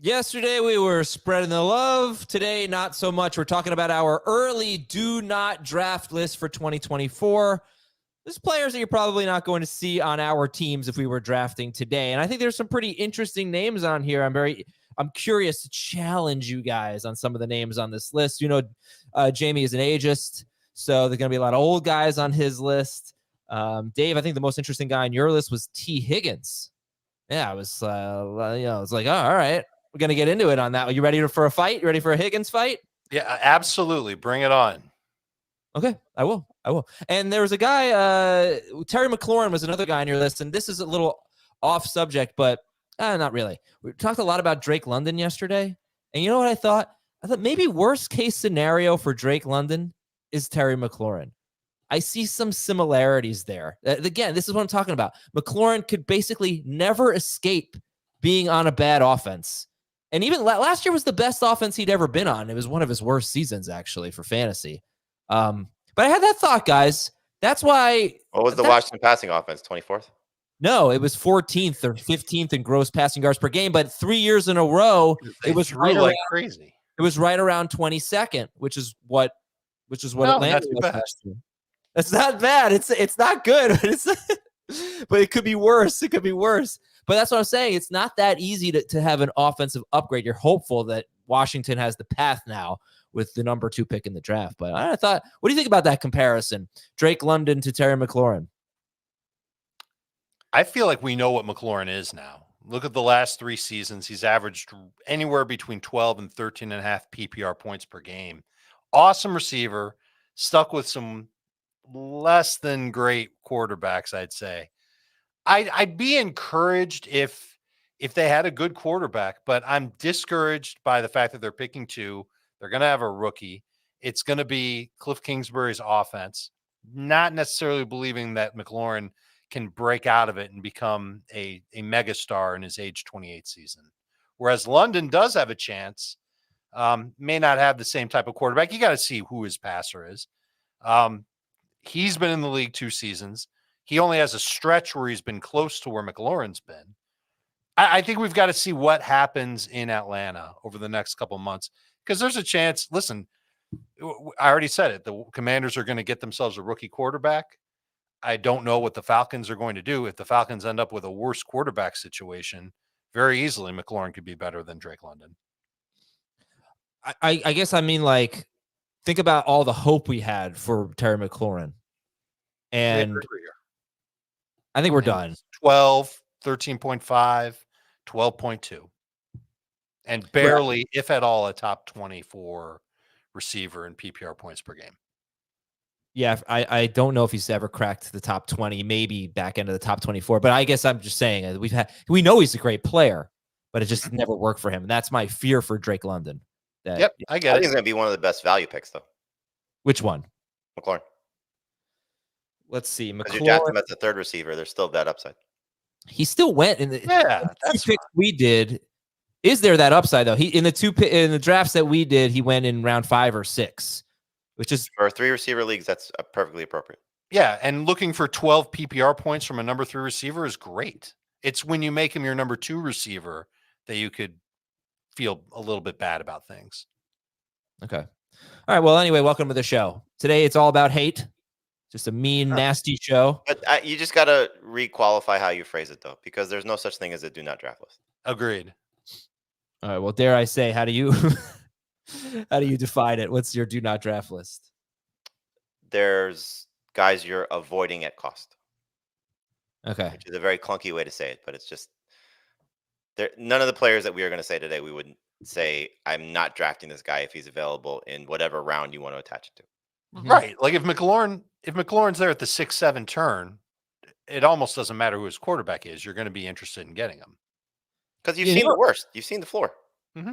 Yesterday, we were spreading the love. Today, not so much. We're talking about our early do not draft list for 2024. There's players that you're probably not going to see on our teams if we were drafting today. And I think there's some pretty interesting names on here. I'm curious to challenge you guys on some of the names on this list. Jamie is an ageist, so there's going to be a lot of old guys on his list. Dave, I think the most interesting guy on your list was T. Higgins. Yeah, I was like, oh, all right. We're going to get into it on that. Are you ready for a fight? You ready for a Higgins fight? Yeah, absolutely. Bring it on. Okay, I will. And there was a guy, Terry McLaurin was another guy on your list, and this is a little off subject, but not really. We talked a lot about Drake London yesterday, and you know what I thought? I thought maybe worst case scenario for Drake London is Terry McLaurin. I see some similarities there. Again, this is what I'm talking about. McLaurin could basically never escape being on a bad offense. And even last year was the best offense he'd ever been on. It was one of his worst seasons, actually, for fantasy. But I had that thought, guys. That's why. What was the Washington passing offense? 24th? No, it was 14th or 15th in gross passing yards per game. But 3 years in a row, it was crazy. It was right around 22nd, which is what Atlanta was last year. That's not bad. It's not good, but it could be worse. It could be worse. But that's what I'm saying. It's not that easy to have an offensive upgrade. You're hopeful that Washington has the path now with the number 2 pick in the draft. But I thought, what do you think about that comparison? Drake London to Terry McLaurin. I feel like we know what McLaurin is now. Look at the last 3 seasons. He's averaged anywhere between 12 and 13.5 PPR points per game. Awesome receiver, stuck with some less than great quarterbacks, I'd say. I'd be encouraged if they had a good quarterback, but I'm discouraged by the fact that they're picking 2. They're going to have a rookie. It's going to be Cliff Kingsbury's offense, not necessarily believing that McLaurin can break out of it and become a megastar in his age 28 season. Whereas London does have a chance, may not have the same type of quarterback. You got to see who his passer is. He's been in the league 2 seasons. He only has a stretch where he's been close to where McLaurin's been. I think we've got to see what happens in Atlanta over the next couple of months, because there's a chance. Listen, I already said it. The Commanders are going to get themselves a rookie quarterback. I don't know what the Falcons are going to do. If the Falcons end up with a worse quarterback situation, very easily McLaurin could be better than Drake London. I guess I mean, like, think about all the hope we had for Terry McLaurin. And I think we're done. 12, 13.5, 12.2. And barely, if at all, a top 24 receiver in PPR points per game. Yeah, I don't know if he's ever cracked the top 20, maybe back into the top 24. But I guess I'm just saying we know he's a great player, but it just never worked for him. And that's my fear for Drake London. Yep, I get it. I think he's going to be one of the best value picks, though. Which one? McLaurin. Let's see. McLaurin. You draft him as the 3rd receiver. There's still that upside. He still went in the 2 picks we did. Is there that upside though? He in the drafts that we did, he went in round 5 or 6, which is for 3 receiver leagues. That's perfectly appropriate. Yeah, and looking for 12 PPR points from a number 3 receiver is great. It's when you make him your number 2 receiver that you could feel a little bit bad about things. Okay. All right. Well, anyway, welcome to the show. Today it's all about hate. Just a mean, nasty show. But you just got to requalify how you phrase it, though, because there's no such thing as a do not draft list. Agreed. All right. Well, dare I say, how do you define it? What's your do not draft list? There's guys you're avoiding at cost. Okay. Which is a very clunky way to say it, but it's just none of the players that we are going to say today, we wouldn't say, I'm not drafting this guy if he's available in whatever round you want to attach it to. Mm-hmm. Right. Like if McLaurin's there at the 6-7 turn, it almost doesn't matter who his quarterback is. You're going to be interested in getting him. Because you've seen the worst. You've seen the floor. Mm-hmm.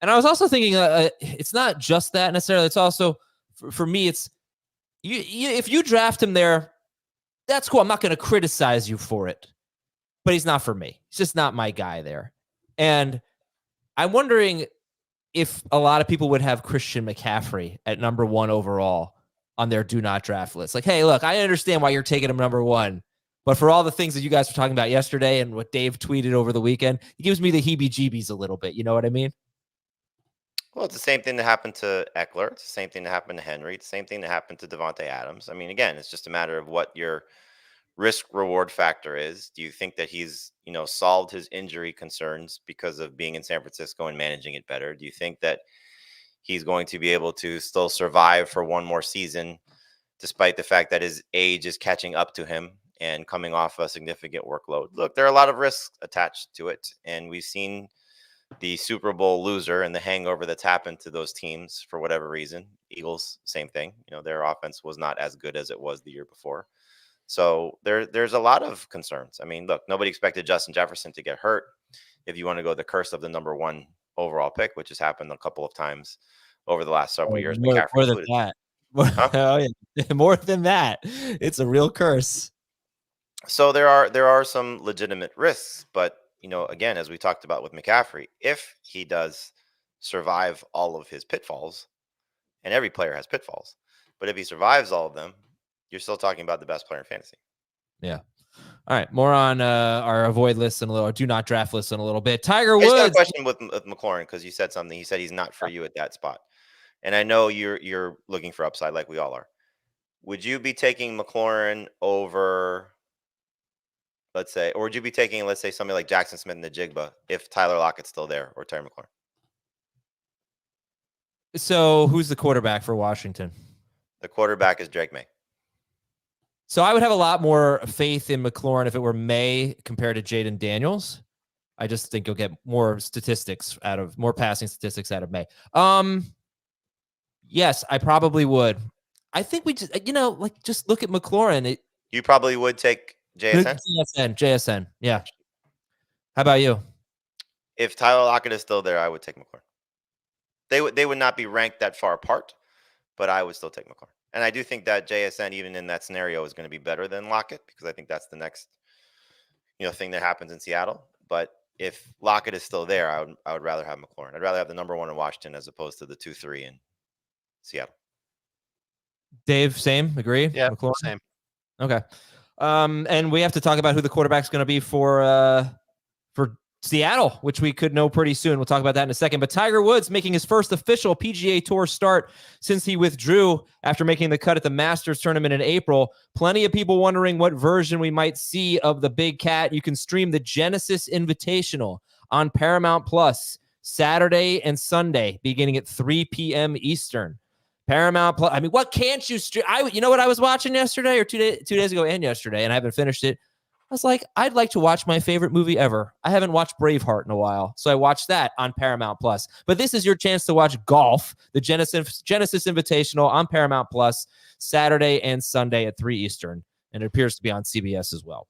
And I was also thinking, it's not just that necessarily. It's also, for me, it's if you draft him there, that's cool. I'm not going to criticize you for it. But he's not for me. He's just not my guy there. And I'm wondering if a lot of people would have Christian McCaffrey at number 1 overall on their do not draft list. Like, hey, look, I understand why you're taking him number 1, But for all the things that you guys were talking about yesterday and what Dave tweeted over the weekend, he gives me the heebie-jeebies a little bit. You know what I mean? Well, it's the same thing that happened to Ekeler. It's the same thing that happened to Henry. It's the same thing that happened to Devontae Adams. I mean, again, it's just a matter of what your risk reward factor is. Do you think that he's, solved his injury concerns because of being in San Francisco and managing it better? Do you think that he's going to be able to still survive for one more season, despite the fact that his age is catching up to him and coming off a significant workload? Look, there are a lot of risks attached to it. And we've seen the Super Bowl loser and the hangover that's happened to those teams for whatever reason. Eagles, same thing. Their offense was not as good as it was the year before. So there's a lot of concerns. I mean, look, nobody expected Justin Jefferson to get hurt. If you want to go the curse of the number 1 overall pick, which has happened a couple of times over the last several years, More than included. that. Huh? Oh, yeah. More than that. It's a real curse. So there are some legitimate risks, but again, as we talked about with McCaffrey, if he does survive all of his pitfalls, and every player has pitfalls, but if he survives all of them, you're still talking about the best player in fantasy. Yeah. All right. More on our avoid list and a little, or do not draft list in a little bit. Tiger I just got a Woods. question with McLaurin, because you said something. He said he's not for you at that spot, and I know you're looking for upside like we all are. Would you be taking McLaurin over, let's say, or would you be taking, let's say, somebody like Jackson Smith and the Jigba if Tyler Lockett's still there, or Terry McLaurin? So who's the quarterback for Washington? The quarterback is Drake May. So I would have a lot more faith in McLaurin if it were May compared to Jaden Daniels. I just think you'll get more passing statistics out of May. Yes, I probably would. I think we just, just look at McLaurin. You probably would take JSN? JSN. Yeah. How about you? If Tyler Lockett is still there, I would take McLaurin. They would not be ranked that far apart, but I would still take McLaurin. And I do think that JSN, even in that scenario, is going to be better than Lockett, because I think that's the next, thing that happens in Seattle. But if Lockett is still there, I would rather have McLaurin. I'd rather have the number 1 in Washington as opposed to the 2-3 in Seattle. Dave, same, agree? Yeah, McLaurin? same. Okay. And we have to talk about who the quarterback's going to be for Seattle, which we could know pretty soon. We'll talk about that in a second. But Tiger Woods making his first official PGA Tour start since he withdrew after making the cut at the Masters tournament in April. Plenty of people wondering what version we might see of the big cat. You can stream the Genesis Invitational on Paramount Plus Saturday and Sunday, beginning at 3 p.m. Eastern. Paramount Plus. I mean, what can't you stream? You know what I was watching yesterday, or 2 days ago and yesterday, and I haven't finished it. I was like, I'd like to watch my favorite movie ever. I haven't watched Braveheart in a while, so I watched that on Paramount Plus. But this is your chance to watch golf, the Genesis Invitational on Paramount Plus, Saturday and Sunday at 3 Eastern, and it appears to be on CBS as well.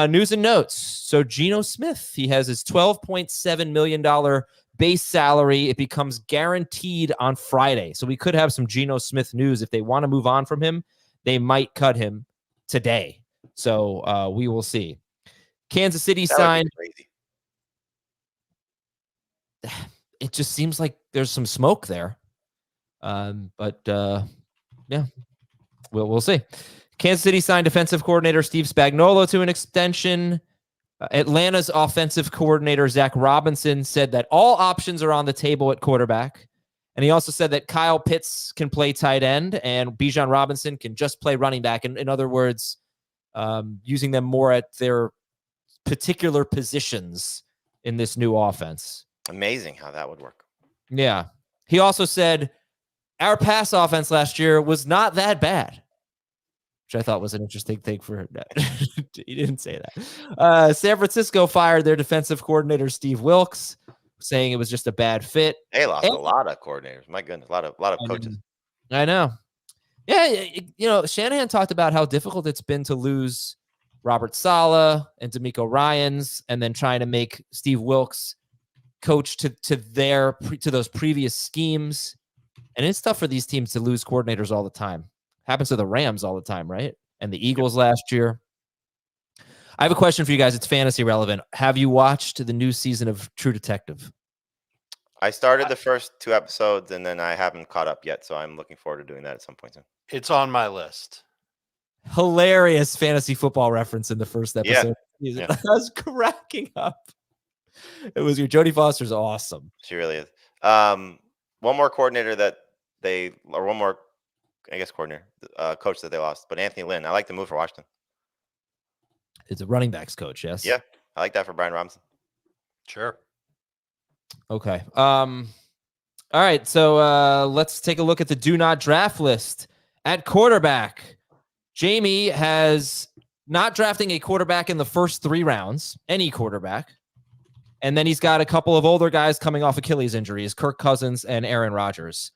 News and notes. So Geno Smith, he has his $12.7 million base salary. It becomes guaranteed on Friday. So we could have some Geno Smith news. If they want to move on from him, they might cut him today. So we will see. Kansas City signed. It just seems like there's some smoke there. But yeah, we'll see. Kansas City signed defensive coordinator Steve Spagnuolo to an extension. Atlanta's offensive coordinator Zach Robinson said that all options are on the table at quarterback. And he also said that Kyle Pitts can play tight end and Bijan Robinson can just play running back. In other words, using them more at their particular positions in this new offense. Amazing how that would work. Yeah. He also said our pass offense last year was not that bad, which I thought was an interesting thing for him. He didn't say that. San Francisco fired their defensive coordinator, Steve Wilkes, saying it was just a bad fit. They lost a lot of coordinators. My goodness, a lot of coaches. I know. Yeah, Shanahan talked about how difficult it's been to lose Robert Saleh and D'Amico Ryans, and then trying to make Steve Wilkes coach to those previous schemes. And it's tough for these teams to lose coordinators all the time. Happens to the Rams all the time, right? And the Eagles last year. I have a question for you guys. It's fantasy relevant. Have you watched the new season of True Detective? I started the first 2 episodes, and then I haven't caught up yet, so I'm looking forward to doing that at some point soon. It's on my list. hilarious fantasy football reference in the first episode. Yeah. I was cracking up. It was your Jodie Foster's awesome. She really is. One more coordinator that one more, I guess, coordinator, coach that they lost, but Anthony Lynn. I like the move for Washington. It's a running backs coach, yes? Yeah, I like that for Brian Robinson. Sure. Okay. All right. So let's take a look at the do not draft list. At quarterback, Jamie has not drafting a quarterback in the first 3 rounds, any quarterback. And then he's got a couple of older guys coming off Achilles injuries, Kirk Cousins and Aaron Rodgers.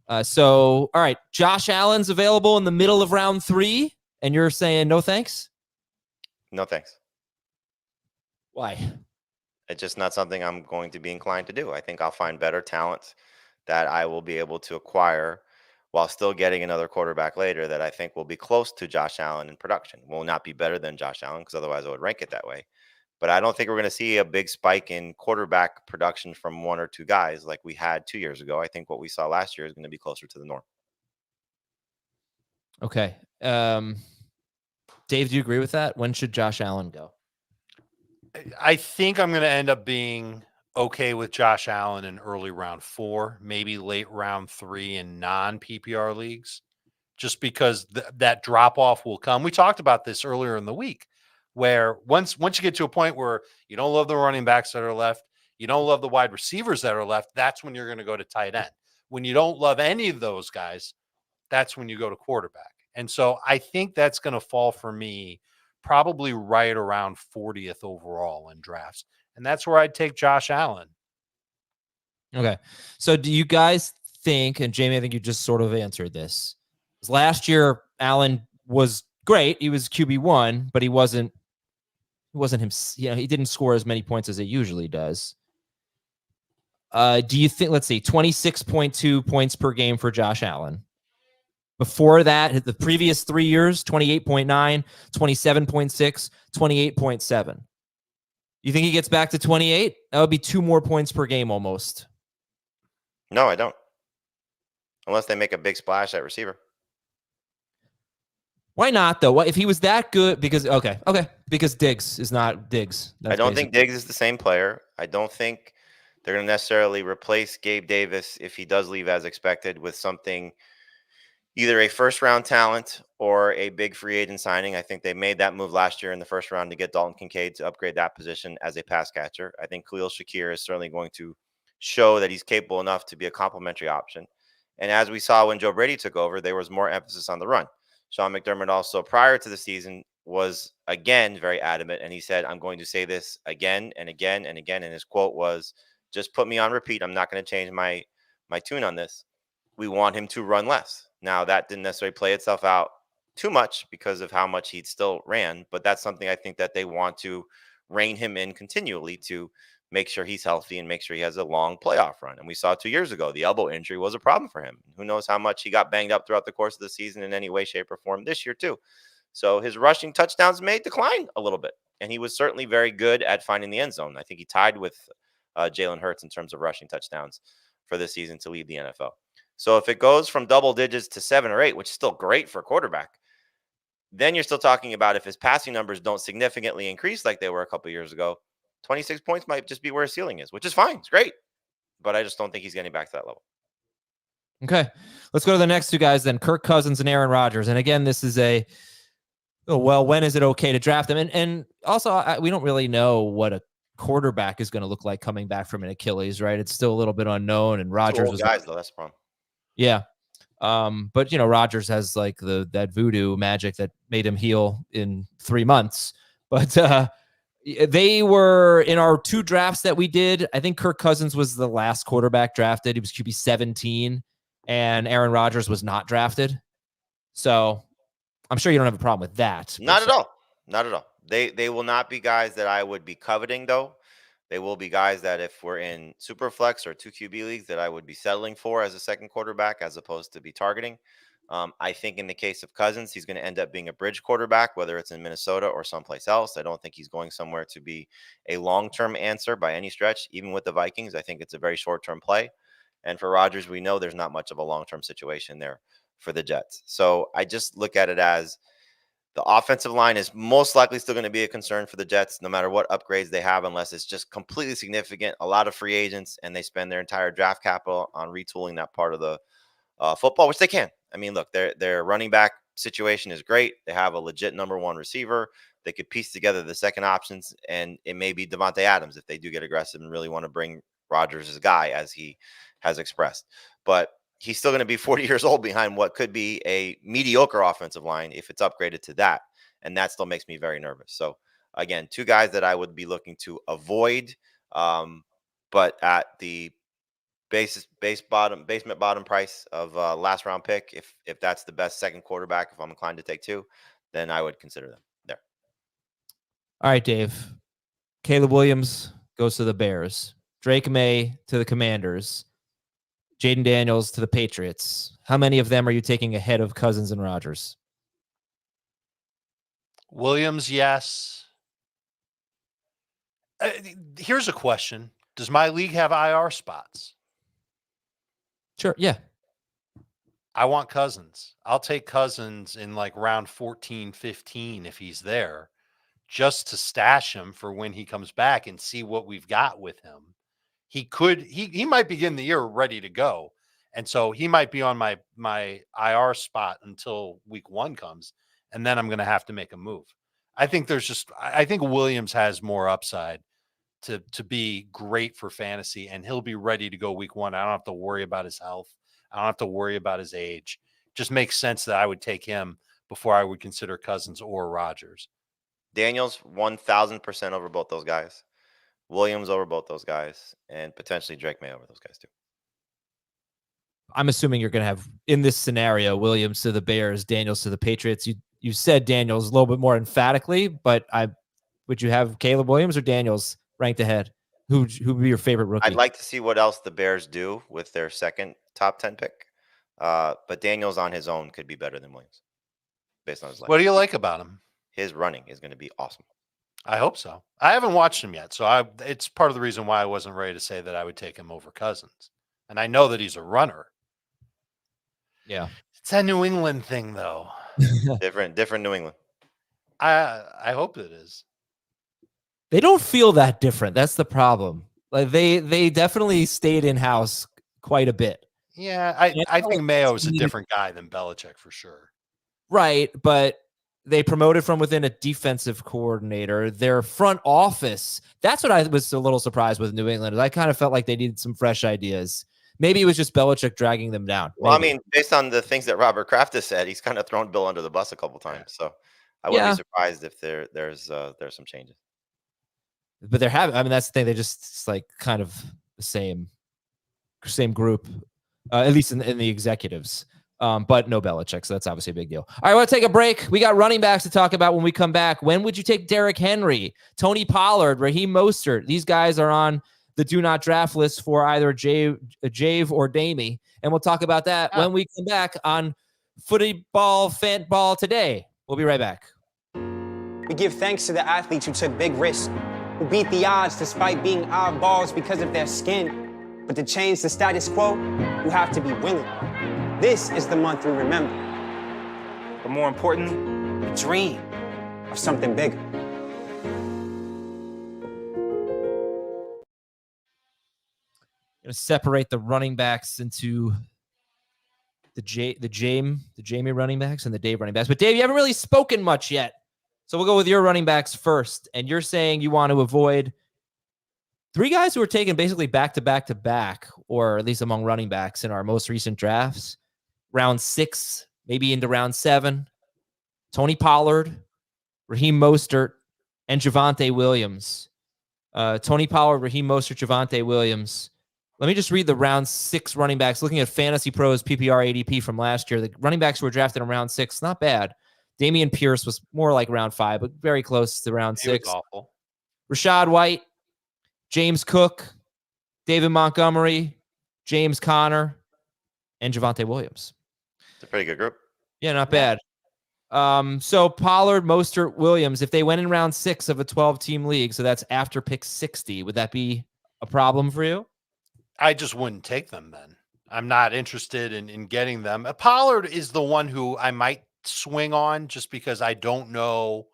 All right, Josh Allen's available in the middle of round 3, and you're saying no thanks? No thanks. Why? It's just not something I'm going to be inclined to do. I think I'll find better talent that I will be able to acquire while still getting another quarterback later that I think will be close to Josh Allen in production. Will not be better than Josh Allen because otherwise I would rank it that way. But I don't think we're going to see a big spike in quarterback production from 1 or 2 guys like we had 2 years ago. I think what we saw last year is going to be closer to the norm. Okay. Dave, do you agree with that? When should Josh Allen go? I think I'm going to end up being okay with Josh Allen in early round 4, maybe late round 3 in non-PPR leagues, just because that drop-off will come. We talked about this earlier in the week, where once you get to a point where you don't love the running backs that are left, you don't love the wide receivers that are left, that's when you're going to go to tight end. When you don't love any of those guys, that's when you go to quarterback. And so I think that's going to fall for me probably right around 40th overall in drafts. And that's where I'd take Josh Allen. Okay. So do you guys think, and Jamie, I think you just sort of answered this. Last year, Allen was great. He was QB1, but he wasn't him. He didn't score as many points as he usually does. Do you think, let's see, 26.2 points per game for Josh Allen. Before that, the previous 3 years, 28.9, 27.6, 28.7. You think he gets back to 28? That would be 2 more points per game almost. No, I don't. Unless they make a big splash at receiver. Why not, though? If he was that good, because Diggs is not Diggs. I don't think Diggs is the same player. I don't think they're going to necessarily replace Gabe Davis if he does leave as expected with something, either a first-round talent or a big free agent signing. I think they made that move last year in the first round to get Dalton Kincaid to upgrade that position as a pass catcher. I think Khalil Shakir is certainly going to show that he's capable enough to be a complementary option. And as we saw when Joe Brady took over, there was more emphasis on the run. Sean McDermott also, prior to the season, was again very adamant, and he said, I'm going to say this again and again and again. And his quote was, just put me on repeat. I'm not going to change my tune on this. We want him to run less. Now, that didn't necessarily play itself out too much because of how much he still ran, but that's something I think that they want to rein him in continually to make sure he's healthy and make sure he has a long playoff run. And we saw 2 years ago, the elbow injury was a problem for him. Who knows how much he got banged up throughout the course of the season in any way, shape, or form this year too. So his rushing touchdowns may decline a little bit. And he was certainly very good at finding the end zone. I think he tied with Jalen Hurts in terms of rushing touchdowns for this season to lead the NFL. So if it goes from double digits to 7 or 8, which is still great for a quarterback, then you're still talking about if his passing numbers don't significantly increase like they were a couple years ago, 26 points might just be where his ceiling is, which is fine. It's great. But I just don't think he's getting back to that level. Okay. Let's go to the next 2 guys then, Kirk Cousins and Aaron Rodgers. And again, this is when is it okay to draft them? And also, we don't really know what a quarterback is going to look like coming back from an Achilles, right? It's still a little bit unknown. And Rodgers was guys, though, that's the problem. Yeah. But Rodgers has like that voodoo magic that made him heal in 3 months. But they were in our 2 drafts that we did. I think Kirk Cousins was the last quarterback drafted. He was QB 17, and Aaron Rodgers was not drafted. So I'm sure you don't have a problem with that. Not at all. Not at all. They will not be guys that I would be coveting, though. They will be guys that if we're in Superflex or 2 QB leagues that I would be settling for as a second quarterback as opposed to be targeting. I think in the case of Cousins, he's going to end up being a bridge quarterback, whether it's in Minnesota or someplace else. I don't think he's going somewhere to be a long-term answer by any stretch. Even with the Vikings, I think it's a very short-term play. And for Rodgers, we know there's not much of a long-term situation there for the Jets. So I just look at it as The offensive line is most likely still going to be a concern for the Jets, no matter what upgrades they have, unless it's just completely significant. A lot of free agents, and they spend their entire draft capital on retooling that part of the football, which they can. I mean, look, their running back situation is great. They have a legit number one receiver. They could piece together the second options, and it may be Davante Adams if they do get aggressive and really want to bring Rodgers as a guy, as he has expressed. But he's still going to be 40 years old behind what could be a mediocre offensive line if it's upgraded to that. And that still makes me very nervous. So, again, two guys that I would be looking to avoid, but at the basement bottom price of last round pick, if that's the best second quarterback, if I'm inclined to take two, then I would consider them there. All right, Dave. Caleb Williams goes to the Bears. Drake May to the Commanders. Jaden Daniels to the Patriots. How many of them are you taking ahead of Cousins and Rodgers? Williams, yes. Here's a question. Does my league have IR spots? Sure, yeah. I want Cousins. I'll take Cousins in like round 14, 15 if he's there, just to stash him for when he comes back and see what we've got with him. He might begin the year ready to go. And so he might be on my IR spot until week 1 comes. And then I'm going to have to make a move. I think Williams has more upside to be great for fantasy, and he'll be ready to go week 1. I don't have to worry about his health. I don't have to worry about his age. It just makes sense that I would take him before I would consider Cousins or Rodgers. Daniels 1,000% over both those guys. Williams over both those guys, and potentially Drake May over those guys too. I'm assuming you're going to have, in this scenario, Williams to the Bears, Daniels to the Patriots. You said Daniels a little bit more emphatically, but would you have Caleb Williams or Daniels ranked ahead? Who would be your favorite rookie? I'd like to see what else the Bears do with their second top 10 pick. But Daniels on his own could be better than Williams based on his life. What do you like about him? His running is going to be awesome. I hope so. I haven't watched him yet, so it's part of the reason why I wasn't ready to say that I would take him over Cousins. And I know that he's a runner. Yeah. It's a New England thing, though. different New England. I hope it is. They don't feel that different. That's the problem. Like they definitely stayed in house quite a bit. Yeah, I think Mayo is a different guy than Belichick for sure. Right, but they promoted from within a defensive coordinator. Their front office, that's what I was a little surprised with New England. I kind of felt like they needed some fresh ideas. Maybe it was just Belichick dragging them down. Well, I mean, based on the things that Robert Kraft has said, he's kind of thrown Bill under the bus a couple times. So I wouldn't be surprised if there's some changes. But they're having, I mean, that's the thing. They just, it's like kind of the same group, at least in the executives. But no Belichick, so that's obviously a big deal. All right, I want to take a break. We got running backs to talk about when we come back. When would you take Derrick Henry, Tony Pollard, Raheem Mostert? These guys are on the do not draft list for either Jave or Damie. And we'll talk about that when we come back on Footy Ball, Fant Ball today. We'll be right back. We give thanks to the athletes who took big risks, who beat the odds despite being oddballs because of their skin. But to change the status quo, you have to be willing. This is the month we remember. But more importantly, the dream of something bigger. Going to separate the running backs into the Jamie running backs and the Dave running backs. But Dave, you haven't really spoken much yet. So we'll go with your running backs first. And you're saying you want to avoid 3 guys who were taken basically back to back, or at least among running backs in our most recent drafts. Round 6, maybe into round 7. Tony Pollard, Raheem Mostert, and Javonte Williams. Tony Pollard, Raheem Mostert, Javonte Williams. Let me just read the round 6 running backs. Looking at Fantasy Pros PPR ADP from last year, the running backs who were drafted in round 6, not bad. Damian Pierce was more like round 5, but very close to round 6. Awful. Rashad White, James Cook, David Montgomery, James Conner, and Javonte Williams. It's a pretty good group. Yeah, not bad. So Pollard, Mostert, Williams, if they went in round 6 of a 12-team league, so that's after pick 60, would that be a problem for you? I just wouldn't take them then. I'm not interested in getting them. Pollard is the one who I might swing on just because I don't know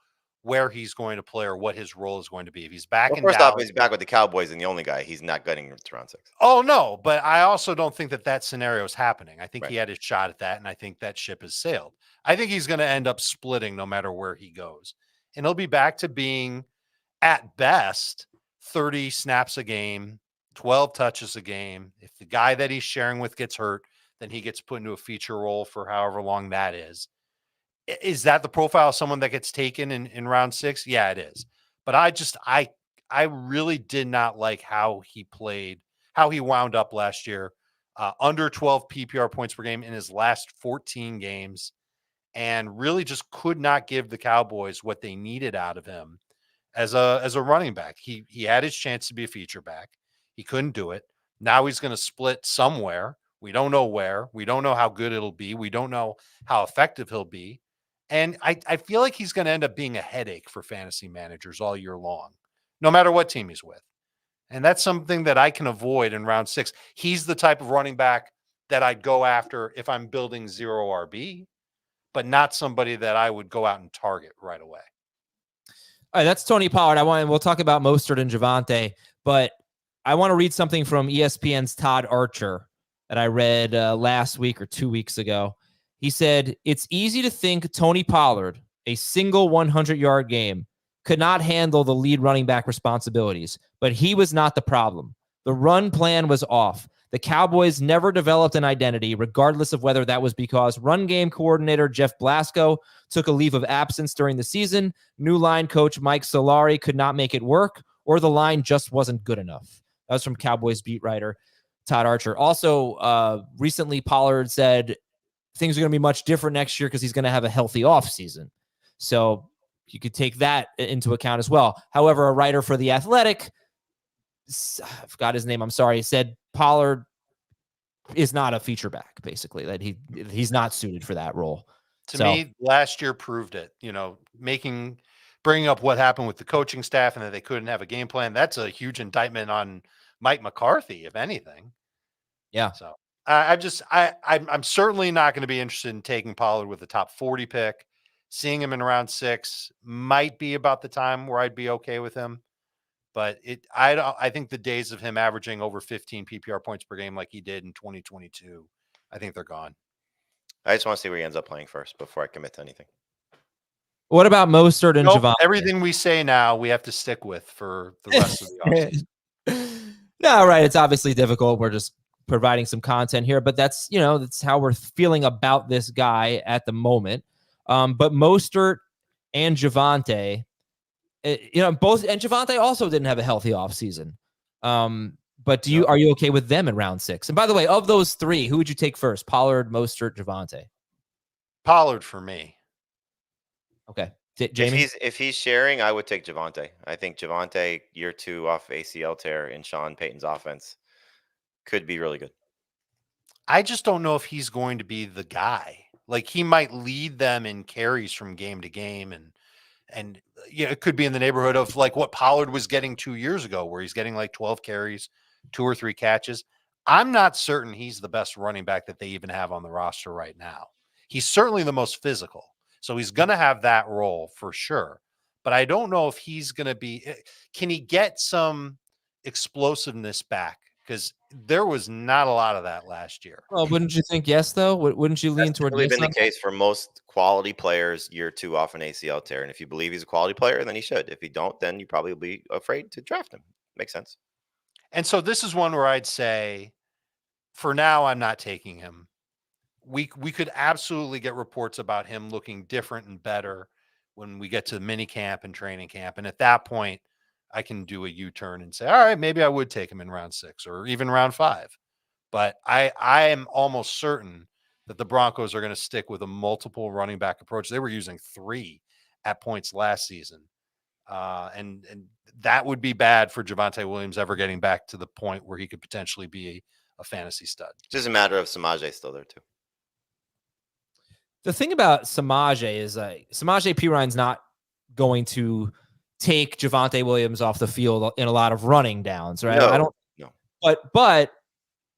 where he's going to play or what his role is going to be. If he's back Well, in first off, Dallas, he's back with the Cowboys, and the only guy he's not getting to round 6. oh no, but I also don't think that scenario is happening. I think Right. he had his shot at that, and I think that ship has sailed. I think he's going to end up splitting no matter where he goes, and he'll be back to being at best 30 snaps a game, 12 touches a game. If the guy that he's sharing with gets hurt, then he gets put into a feature role for however long that is. Is that the profile of someone that gets taken in round 6? Yeah, it is. But I really did not like how he played, how he wound up last year, under 12 PPR points per game in his last 14 games, and really just could not give the Cowboys what they needed out of him as a running back. He had his chance to be a feature back. He couldn't do it. Now he's going to split somewhere. We don't know where. We don't know how good it'll be. We don't know how effective he'll be. And I feel like he's going to end up being a headache for fantasy managers all year long, no matter what team he's with. And that's something that I can avoid in round 6. He's the type of running back that I'd go after if I'm building 0 RB, but not somebody that I would go out and target right away. All right, that's Tony Pollard. We'll talk about Mostert and Javonte, but I want to read something from ESPN's Todd Archer that I read last week or 2 weeks ago. He said, it's easy to think Tony Pollard, a single 100-yard game, could not handle the lead running back responsibilities, but he was not the problem. The run plan was off. The Cowboys never developed an identity, regardless of whether that was because run game coordinator Jeff Blasco took a leave of absence during the season, new line coach Mike Solari could not make it work, or the line just wasn't good enough. That was from Cowboys beat writer Todd Archer. Also, recently Pollard said things are going to be much different next year because he's going to have a healthy offseason. So you could take that into account as well. However, a writer for The Athletic, I forgot his name, I'm sorry, said Pollard is not a feature back, basically, that he's not suited for that role. To me, last year proved it, bringing up what happened with the coaching staff and that they couldn't have a game plan. That's a huge indictment on Mike McCarthy, if anything. Yeah. So I'm certainly not going to be interested in taking Pollard with the top 40 pick. Seeing him in round 6 might be about the time where I'd be okay with him. But I think the days of him averaging over 15 PPR points per game like he did in 2022, I think they're gone. I just want to see where he ends up playing first before I commit to anything. What about Mostert and Javonte? Everything we say now, we have to stick with for the rest of the offseason. No, right. It's obviously difficult. We're just providing some content here, but that's how we're feeling about this guy at the moment. But Mostert and Javonte, both, and Javonte also didn't have a healthy offseason. But are you okay with them in round 6? And by the way, of those 3, who would you take first? Pollard, Mostert, Javonte? Pollard for me. Okay. Jamie? If he's sharing, I would take Javonte. I think Javonte, year 2 off ACL tear in Sean Payton's offense, could be really good. I just don't know if he's going to be the guy. Like, he might lead them in carries from game to game, and it could be in the neighborhood of like what Pollard was getting 2 years ago, where he's getting like 12 carries, 2 or 3 catches. I'm not certain he's the best running back that they even have on the roster right now. He's certainly the most physical, so he's going to have that role for sure. But I don't know if he's going to be. Can he get some explosiveness back? Because there was not a lot of that last year. Well, wouldn't you think yes, though? Wouldn't you lean toward That's yes? been the case for most quality players year 2 off an ACL tear. And if you believe he's a quality player, then he should. If you don't, then you probably will be afraid to draft him. Makes sense. And so this is one where I'd say, for now, I'm not taking him. We could absolutely get reports about him looking different and better when we get to mini camp and training camp. And at that point, I can do a U-turn and say, all right, maybe I would take him in round 6 or even round 5. But I am almost certain that the Broncos are going to stick with a multiple running back approach. They were using 3 at points last season. And that would be bad for Javonte Williams ever getting back to the point where he could potentially be a fantasy stud. It's just a matter of Samaje still there too. The thing about Samaje is Samaje Perine's not going to take Javonte Williams off the field in a lot of running downs, right? No. But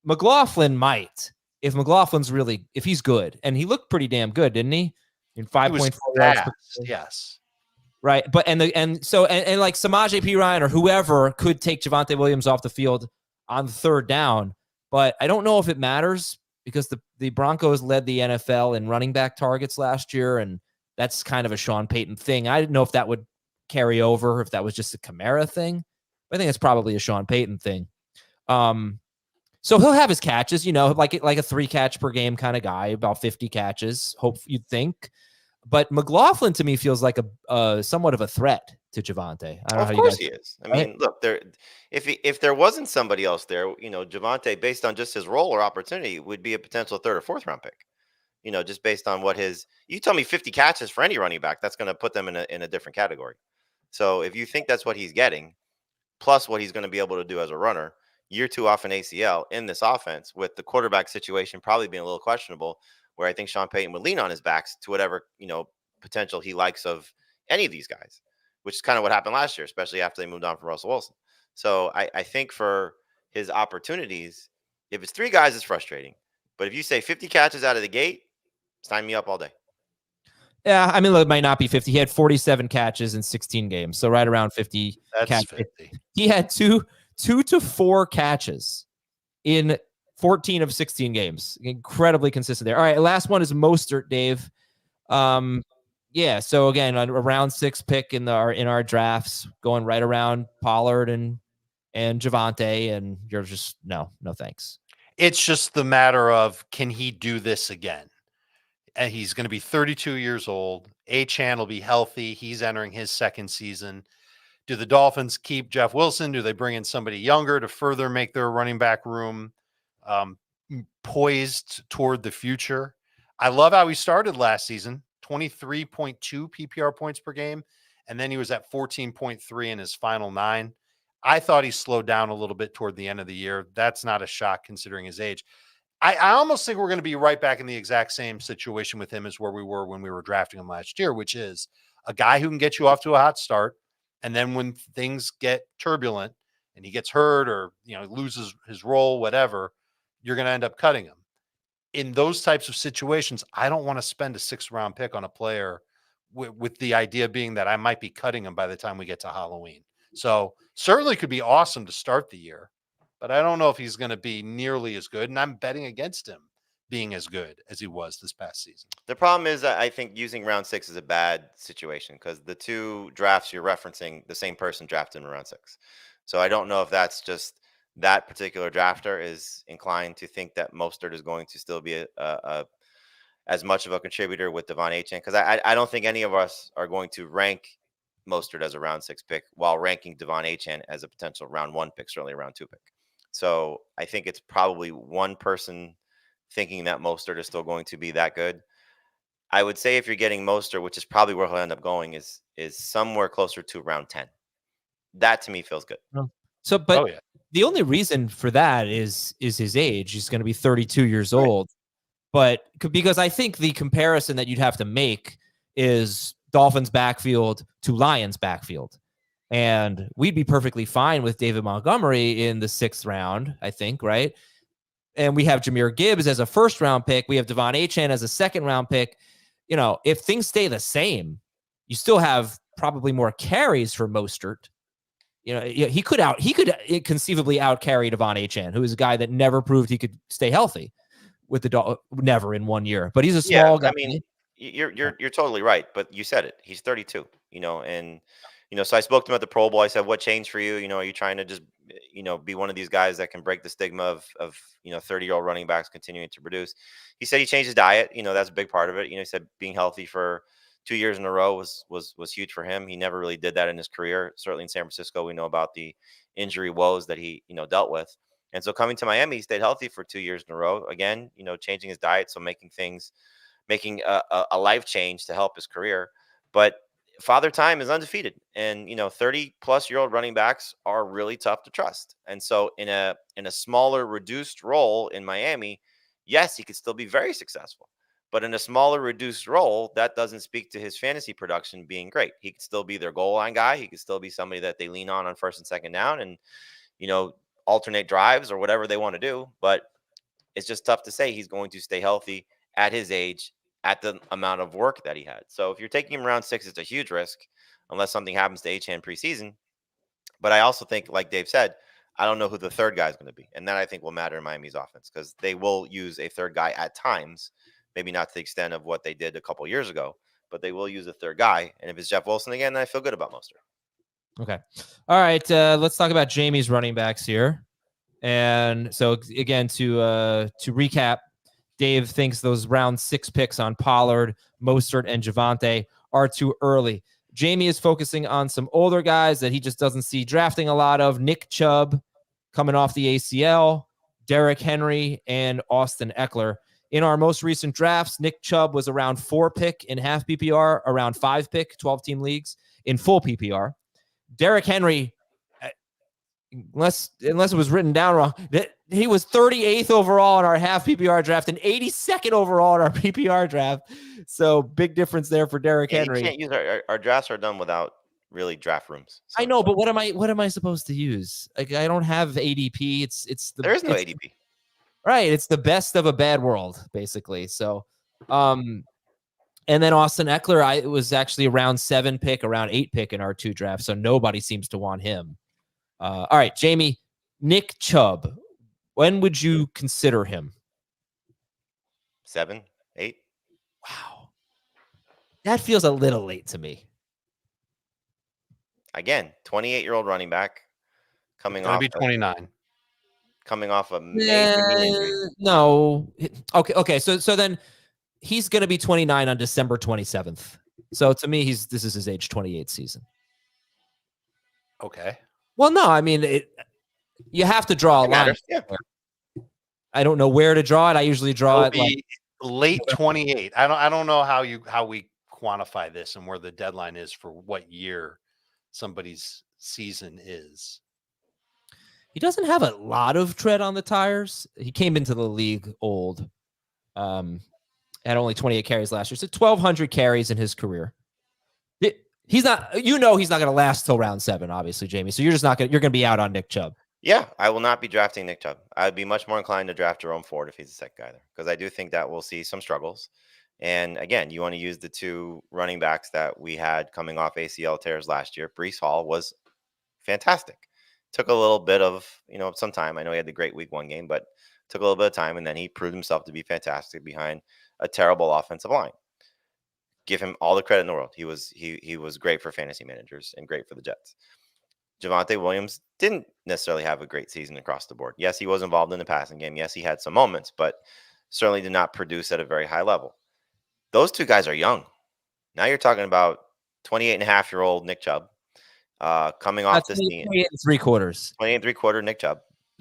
McLaughlin might, if McLaughlin's if he's good, and he looked pretty damn good, didn't he? In He was 5.4 yards per fast. Yes. right. But and like Samaje P. Ryan or whoever could take Javonte Williams off the field on third down. But I don't know if it matters because the Broncos led the NFL in running back targets last year, and that's kind of a Sean Payton thing. I didn't know if that would carry over, if that was just a Kamara thing. But I think it's probably a Sean Payton thing. So he'll have his catches, like a 3 catch per game kind of guy, about 50 catches, hope you'd think. But McLaurin to me feels like a somewhat of a threat to Javonte. I don't know how Of course you he guys, is. I mean, look, if there wasn't somebody else there, Javonte, based on just his role or opportunity, would be a potential 3rd or 4th round pick. Just based on what you tell me 50 catches for any running back, that's going to put them in a different category. So if you think that's what he's getting, plus what he's going to be able to do as a runner, year 2 off an ACL in this offense, with the quarterback situation probably being a little questionable, where I think Sean Payton would lean on his backs to whatever, potential he likes of any of these guys, which is kind of what happened last year, especially after they moved on from Russell Wilson. So I think for his opportunities, if it's 3 guys, it's frustrating. But if you say 50 catches out of the gate, sign me up all day. Yeah, I mean, it might not be 50. He had 47 catches in 16 games, so right around 50 That's catches. 50. He had 2 to 4 catches in 14 of 16 games. Incredibly consistent there. All right, last one is Mostert, Dave. Yeah, so again, a round 6 pick in our drafts, going right around Pollard and Javonte, and you're just no thanks. It's just the matter of, can he do this again? And he's going to be 32 years old. Achane will be healthy. He's entering his 2nd season. Do the Dolphins keep Jeff Wilson? Do they bring in somebody younger to further make their running back room poised toward the future? I love how he started last season, 23.2 PPR points per game, and then he was at 14.3 in his final 9. I thought he slowed down a little bit toward the end of the year. That's not a shock considering his age. I almost think we're going to be right back in the exact same situation with him as where we were when we were drafting him last year, which is a guy who can get you off to a hot start. And then when things get turbulent and he gets hurt or, loses his role, whatever, you're going to end up cutting him. In those types of situations, I don't want to spend a 6th round pick on a player with the idea being that I might be cutting him by the time we get to Halloween. So certainly could be awesome to start the year, but I don't know if he's going to be nearly as good. And I'm betting against him being as good as he was this past season. The problem is I think using round 6 is a bad situation because the 2 drafts you're referencing, the same person drafted in round 6. So I don't know if that's just that particular drafter is inclined to think that Mostert is going to still be a as much of a contributor with Devon Achane, because I don't think any of us are going to rank Mostert as a round 6 pick while ranking Devon Achane as a potential round 1 pick, certainly a round 2 pick. So I think it's probably one person thinking that Mostert is still going to be that good. I would say if you're getting Mostert, which is probably where he'll end up going, is somewhere closer to round 10. That to me feels good. So, but the only reason for that is his age. He's going to be 32 years old. But because I think the comparison that you'd have to make is Dolphins backfield to Lions backfield. And we'd be perfectly fine with David Montgomery in the 6th round, I think, right? And we have Jahmyr Gibbs as a 1st round pick. We have Devon Achane as a 2nd round pick. If things stay the same, you still have probably more carries for Mostert. He could conceivably out carry Devon Achane, who is a guy that never proved he could stay healthy with the never in 1 year. But he's a small guy. I mean, you're totally right. But you said it. He's 32. And so I spoke to him at the Pro Bowl. I said, "What changed for you? Are you trying to just be one of these guys that can break the stigma of 30-year-old running backs continuing to produce?" He said he changed his diet. That's a big part of it. He said being healthy for 2 years in a row was huge for him. He never really did that in his career. Certainly in San Francisco, we know about the injury woes that he dealt with. And so coming to Miami, he stayed healthy for 2 years in a row. Again, changing his diet, so making a life change to help his career. But Father Time is undefeated, and 30-plus-year-old running backs are really tough to trust. And so in a smaller, reduced role in Miami, yes, he could still be very successful. But in a smaller, reduced role, that doesn't speak to his fantasy production being great. He could still be their goal line guy. He could still be somebody that they lean on 1st and 2nd down, and alternate drives or whatever they want to do. But it's just tough to say he's going to stay healthy at his age at the amount of work that he had. So if you're taking him round 6, it's a huge risk unless something happens to Achane preseason. But I also think, like Dave said, I don't know who the third guy is going to be. And that I think will matter in Miami's offense because they will use a third guy at times, maybe not to the extent of what they did a couple years ago, but they will use a third guy. And if it's Jeff Wilson again, then I feel good about Mostert. Okay. All right. Let's talk about Jamie's running backs here. And so again, to recap, Dave thinks those round 6 picks on Pollard, Mostert, and Javonte are too early. Jamie is focusing on some older guys that he just doesn't see drafting a lot of. Nick Chubb coming off the ACL, Derrick Henry, and Austin Ekeler. In our most recent drafts, Nick Chubb was around 4 pick in half PPR, around 5 pick, 12-team leagues in full PPR. Derrick Henry, unless it was written down wrong, he was 38th overall in our half PPR draft and 82nd overall in our PPR draft. So big difference there for Derrick Henry. You can't use our drafts are done without really draft rooms. So. I know, but what am I supposed to use? Like, I don't have ADP. There is no ADP. Right. It's the best of a bad world, basically. So, and then Austin Ekeler, it was actually around 7 pick, around 8 pick in our 2 drafts. So nobody seems to want him. All right, Jamie, Nick Chubb. When would you consider him? 7, 8. Wow. That feels a little late to me. Again, 28-year-old running back coming off. Be 29. Coming off a major knee injury. No. Okay. So then he's going to be 29 on December 27th. So to me, this is his age 28 season. Okay. Well, no, I mean, you have to draw a line. Yeah. I don't know where to draw it. I usually draw it like late 28. I don't know how we quantify this and where the deadline is for what year somebody's season is. He doesn't have a lot of tread on the tires. He came into the league old. Had only 28 carries last year. So 1,200 carries in his career. He's not going to last till round 7, obviously, Jamie. So you're going to be out on Nick Chubb. Yeah, I will not be drafting Nick Chubb. I'd be much more inclined to draft Jerome Ford if he's the second guy there, because I do think that we'll see some struggles. And again, you want to use the 2 running backs that we had coming off ACL tears last year. Breece Hall was fantastic. Took a little bit of, some time. I know he had the great week 1 game, but took a little bit of time, and then he proved himself to be fantastic behind a terrible offensive line. Give him all the credit in the world. He was great for fantasy managers and great for the Jets. Javonte Williams didn't necessarily have a great season across the board. Yes, he was involved in the passing game. Yes, he had some moments, but certainly did not produce at a very high level. Those 2 guys are young. Now you're talking about 28-and-a-half-year-old Nick Chubb coming off this knee. 28 3/4. 28 3/4 Nick Chubb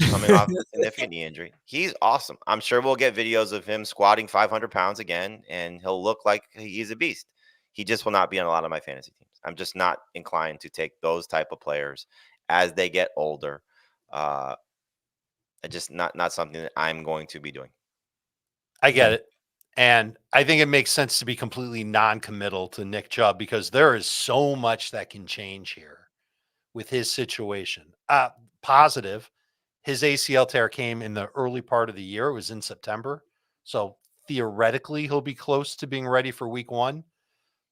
coming off a significant knee injury. He's awesome. I'm sure we'll get videos of him squatting 500 pounds again, and he'll look like he's a beast. He just will not be on a lot of my fantasy teams. I'm just not inclined to take those type of players as they get older. Just not something that I'm going to be doing. I get it. And I think it makes sense to be completely non-committal to Nick Chubb because there is so much that can change here with his situation. Positive, his ACL tear came in the early part of the year. It was in September. So theoretically, he'll be close to being ready for week 1.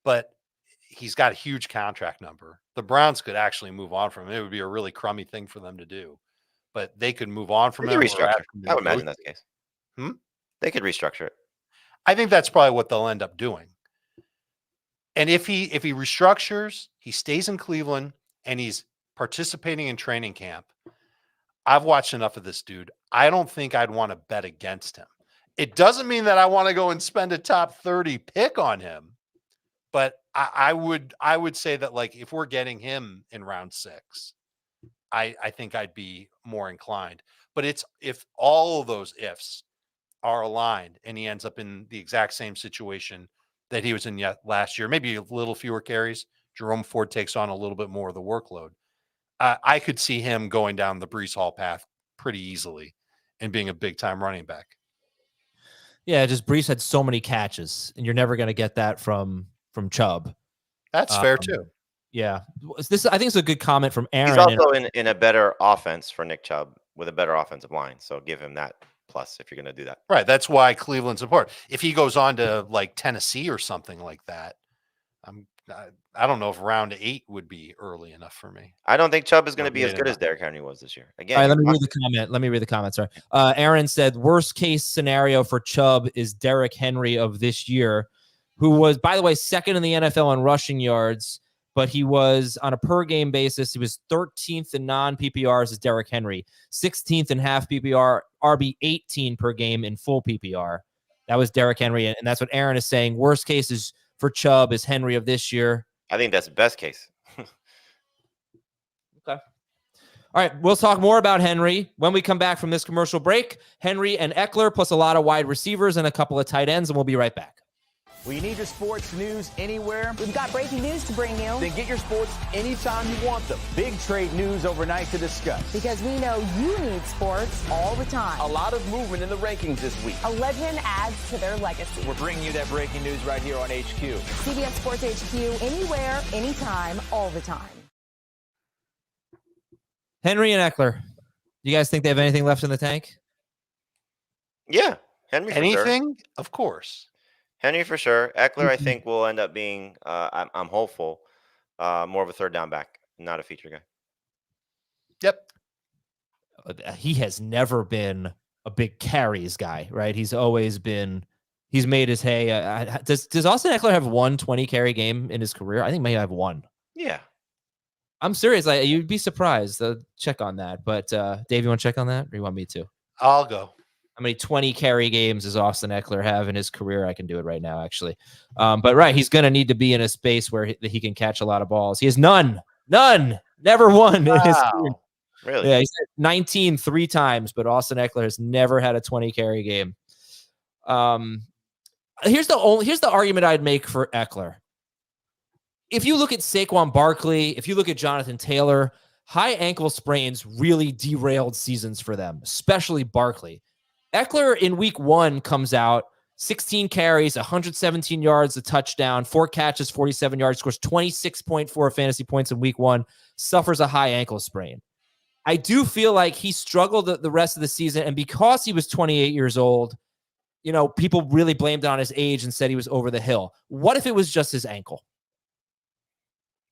But he's got a huge contract number. The Browns could actually move on from him. It would be a really crummy thing for them to do. But they could move on from him. Restructure. I would imagine that's the case. They could restructure it. I think that's probably what they'll end up doing. And if he restructures, he stays in Cleveland, and he's participating in training camp. I've watched enough of this dude. I don't think I'd want to bet against him. It doesn't mean that I want to go and spend a top 30 pick on him, but I would say that, like, if we're getting him in round 6, I think I'd be more inclined. But it's if all of those ifs are aligned and he ends up in the exact same situation that he was in last year, maybe a little fewer carries, Jerome Ford takes on a little bit more of the workload. I could see him going down the Breece Hall path pretty easily and being a big-time running back. Yeah, just Breece had so many catches, and you're never going to get that from Chubb. That's fair too. Yeah, I think it's a good comment from Aaron. He's also in a better offense for Nick Chubb with a better offensive line, so give him that plus if you're going to do that. Right. That's why Cleveland's important. If he goes on to like Tennessee or something like that, I don't know if round 8 would be early enough for me. I don't think Chubb is going Not to be as late good as enough. Derrick Henry was this year. All Again, right, let me read the comment. Sorry. Aaron said, worst case scenario for Chubb is Derrick Henry of this year, who was, by the way, second in the NFL on rushing yards, but he was on a per game basis. He was 13th in non-PPRs as Derrick Henry, 16th in half PPR, RB 18 per game in full PPR. That was Derrick Henry, and that's what Aaron is saying. Worst case is for Chubb is Henry of this year. I think that's the best case. Okay. All right, we'll talk more about Henry when we come back from this commercial break. Henry and Ekeler, plus a lot of wide receivers and a couple of tight ends, and we'll be right back. Well, you need your sports news anywhere? We've got breaking news to bring you. Then get your sports anytime you want them. Big trade news overnight to discuss. Because we know you need sports all the time. A lot of movement in the rankings this week. A legend adds to their legacy. We're bringing you that breaking news right here on HQ. CBS Sports HQ, anywhere, anytime, all the time. Henry and Ekeler, you guys think they have anything left in the tank? Yeah, Henry. Anything? Of course. Henry for sure. Ekeler, I think, will end up being, I'm hopeful, more of a third down back, not a feature guy. Yep. He has never been a big carries guy, right? He's always been, he's made his hay. Does Austin Ekeler have one 20 carry game in his career? I think maybe I have one. Yeah. I'm serious. You'd be surprised. Check on that. But Dave, you want to check on that, or you want me to? I'll go. How many 20 carry games does Austin Ekeler have in his career? I can do it right now, actually. But right, he's going to need to be in a space where he can catch a lot of balls. He has none, never won in his career. Really? Yeah, he's had 19 3 times, but Austin Ekeler has never had a 20 carry game. Here's the argument I'd make for Ekeler. If you look at Saquon Barkley, if you look at Jonathan Taylor, high ankle sprains really derailed seasons for them, especially Barkley. Ekeler in week 1 comes out, 16 carries, 117 yards, a touchdown, 4 catches, 47 yards, scores 26.4 fantasy points in week 1, suffers a high ankle sprain. I do feel like he struggled the rest of the season, and because he was 28 years old, people really blamed it on his age and said he was over the hill. What if it was just his ankle?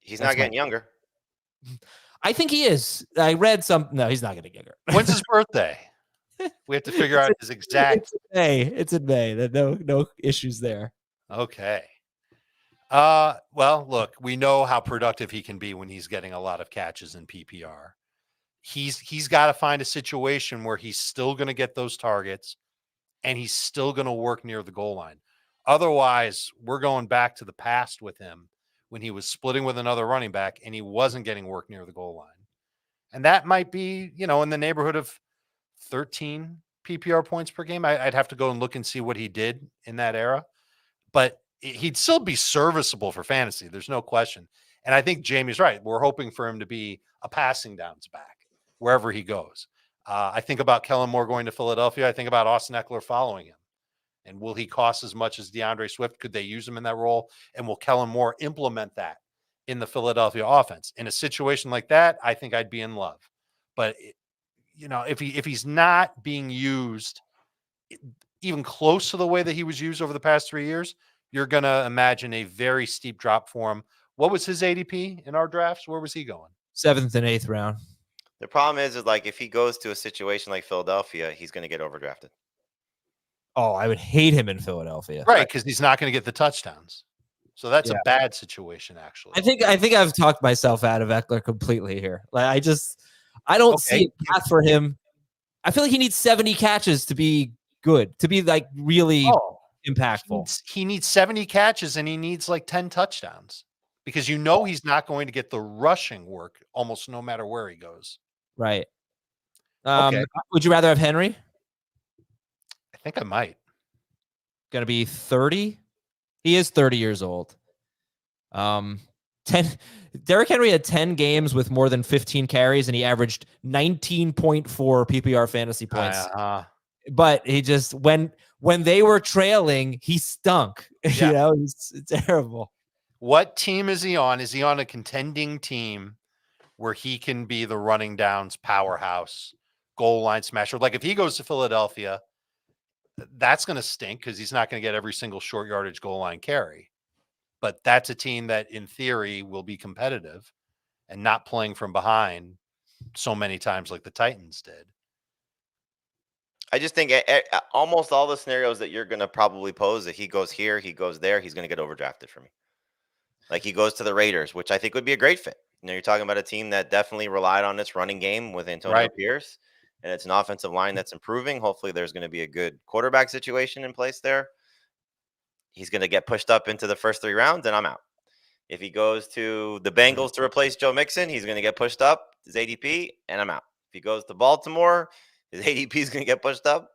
He's not getting younger. I think he is. I read no, he's not getting younger. When's his birthday? We have to figure out his exact. It's in May. No issues there. Okay. Well, look, we know how productive he can be when he's getting a lot of catches in PPR. He's got to find a situation where he's still going to get those targets and he's still going to work near the goal line. Otherwise, we're going back to the past with him when he was splitting with another running back and he wasn't getting work near the goal line. And that might be, in the neighborhood of 13 PPR points per game. I'd have to go and look and see what he did in that era, but he'd still be serviceable for fantasy. There's no question. And I think Jamie's right. We're hoping for him to be a passing downs back wherever he goes. I think about Kellen Moore going to Philadelphia. I think about Austin Ekeler following him. And will he cost as much as DeAndre Swift? Could they use him in that role? And will Kellen Moore implement that in the Philadelphia offense? In a situation like that, I think I'd be in love. But if he's not being used even close to the way that he was used over the past 3 years, you're going to imagine a very steep drop for him. What was his ADP in our drafts? Where was he going? 7th and 8th round. The problem is like if he goes to a situation like Philadelphia, he's going to get overdrafted. Oh, I would hate him in Philadelphia. Right, because he's not going to get the touchdowns. So that's a bad situation, actually. I think I've talked myself out of Ekeler completely here. Like I don't see a path for him. I feel like he needs 70 catches to be good, to be like really impactful. He needs 70 catches and he needs like 10 touchdowns because he's not going to get the rushing work almost no matter where he goes. Right. Okay. Would you rather have Henry? I think I might. Going to be 30? He is 30 years old. 10. Derrick Henry had 10 games with more than 15 carries, and he averaged 19.4 PPR fantasy points. But he just when they were trailing, he stunk. Yeah. It's terrible. What team is he on? Is he on a contending team where he can be the running downs powerhouse, goal line smasher? Like if he goes to Philadelphia, that's going to stink because he's not going to get every single short yardage goal line carry. But that's a team that, in theory, will be competitive and not playing from behind so many times like the Titans did. I just think almost all the scenarios that you're going to probably pose, that he goes here, he goes there, he's going to get overdrafted for me. Like he goes to the Raiders, which I think would be a great fit. You're talking about a team that definitely relied on its running game with Antonio Pierce, and it's an offensive line that's improving. Hopefully there's going to be a good quarterback situation in place there. He's going to get pushed up into the first 3 rounds, and I'm out. If he goes to the Bengals to replace Joe Mixon, he's going to get pushed up, his ADP, and I'm out. If he goes to Baltimore, his ADP is going to get pushed up,